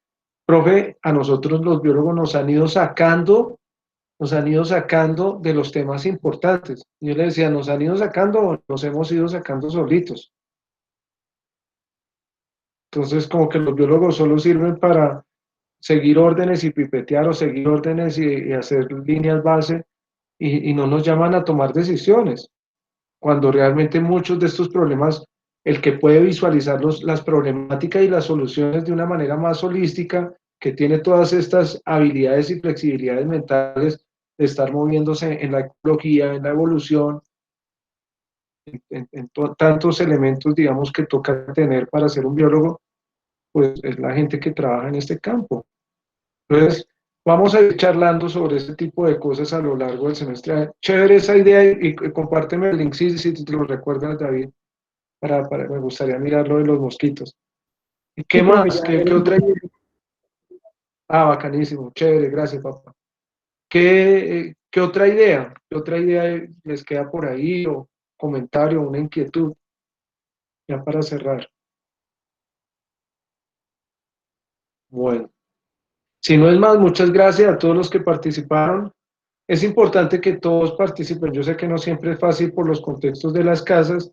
profe, a nosotros los biólogos nos han ido sacando de los temas importantes. Y yo le decía, ¿nos han ido sacando o nos hemos ido sacando solitos? Entonces, como que los biólogos solo sirven para seguir órdenes y pipetear o seguir órdenes y hacer líneas base y no nos llaman a tomar decisiones, cuando realmente muchos de estos problemas, el que puede visualizar las problemáticas y las soluciones de una manera más holística, que tiene todas estas habilidades y flexibilidades mentales de estar moviéndose en la ecología, en la evolución, en tantos elementos, digamos, que toca tener para ser un biólogo, pues es la gente que trabaja en este campo. Entonces, vamos a ir charlando sobre este tipo de cosas a lo largo del semestre. Chévere esa idea y compárteme el link si te lo recuerdas, David, me gustaría mirar lo de los mosquitos. ¿Y qué Sí, profe, más? ya ¿Qué otra idea? Ah, bacanísimo, chévere, gracias, papá. ¿Qué otra idea? ¿Qué otra idea les queda por ahí? O comentario, una inquietud, ya para cerrar. Bueno, si no es más, muchas gracias a todos los que participaron. Es importante que todos participen. Yo sé que no siempre es fácil por los contextos de las casas,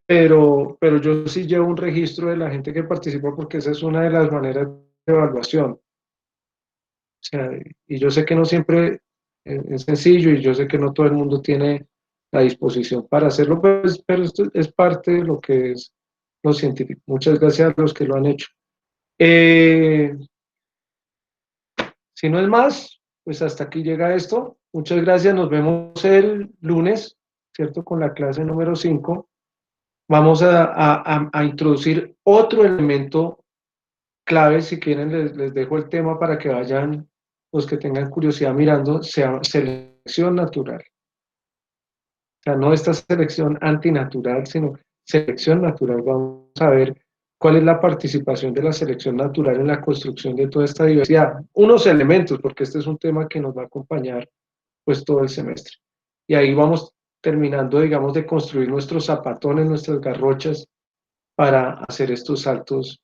pero yo sí llevo un registro de la gente que participa porque esa es una de las maneras de evaluación. O sea, y yo sé que no siempre es sencillo y yo sé que no todo el mundo tiene la disposición para hacerlo, pero esto es parte de lo que es lo científico. Muchas gracias a los que lo han hecho. Si no es más, pues hasta aquí llega esto. Muchas gracias, nos vemos el lunes, ¿cierto? Con la clase número 5. Vamos a introducir otro elemento clave, si quieren les dejo el tema para que vayan los que tengan curiosidad mirando, se llama selección natural. O sea, no esta selección antinatural, sino selección natural. Vamos a ver cuál es la participación de la selección natural en la construcción de toda esta diversidad. Unos elementos, porque este es un tema que nos va a acompañar pues todo el semestre. Y ahí vamos terminando, digamos, de construir nuestros zapatones, nuestras garrochas para hacer estos saltos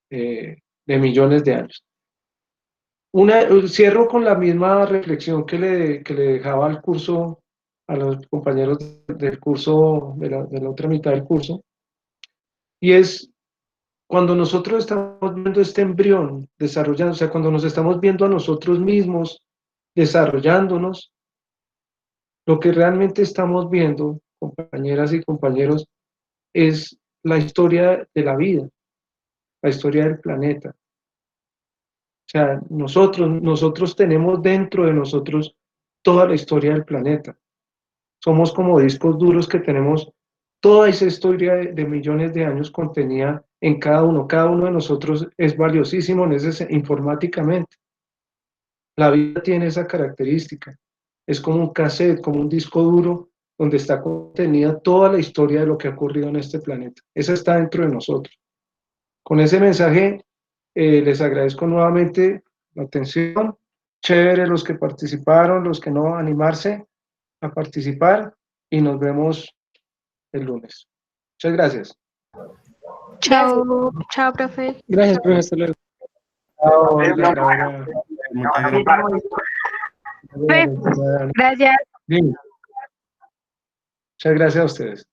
de millones de años. Cierro con la misma reflexión que le dejaba al curso, a los compañeros del curso, de la otra mitad del curso, y es cuando nosotros estamos viendo este embrión desarrollando, o sea, cuando nos estamos viendo a nosotros mismos desarrollándonos, lo que realmente estamos viendo, compañeras y compañeros, es la historia de la vida, la historia del planeta. O sea, nosotros tenemos dentro de nosotros toda la historia del planeta. Somos como discos duros que tenemos toda esa historia de millones de años contenida en cada uno. Cada uno de nosotros es valiosísimo informáticamente. La vida tiene esa característica. Es como un cassette, como un disco duro, donde está contenida toda la historia de lo que ha ocurrido en este planeta. Esa está dentro de nosotros. Con ese mensaje, les agradezco nuevamente la atención. Chévere los que participaron, los que no, animarse a participar y nos vemos el lunes. Muchas gracias. Chao, chao, profe. Gracias, profe. Hasta luego. Chao, Olga, Laura. Gracias. Bien. Muchas gracias a ustedes.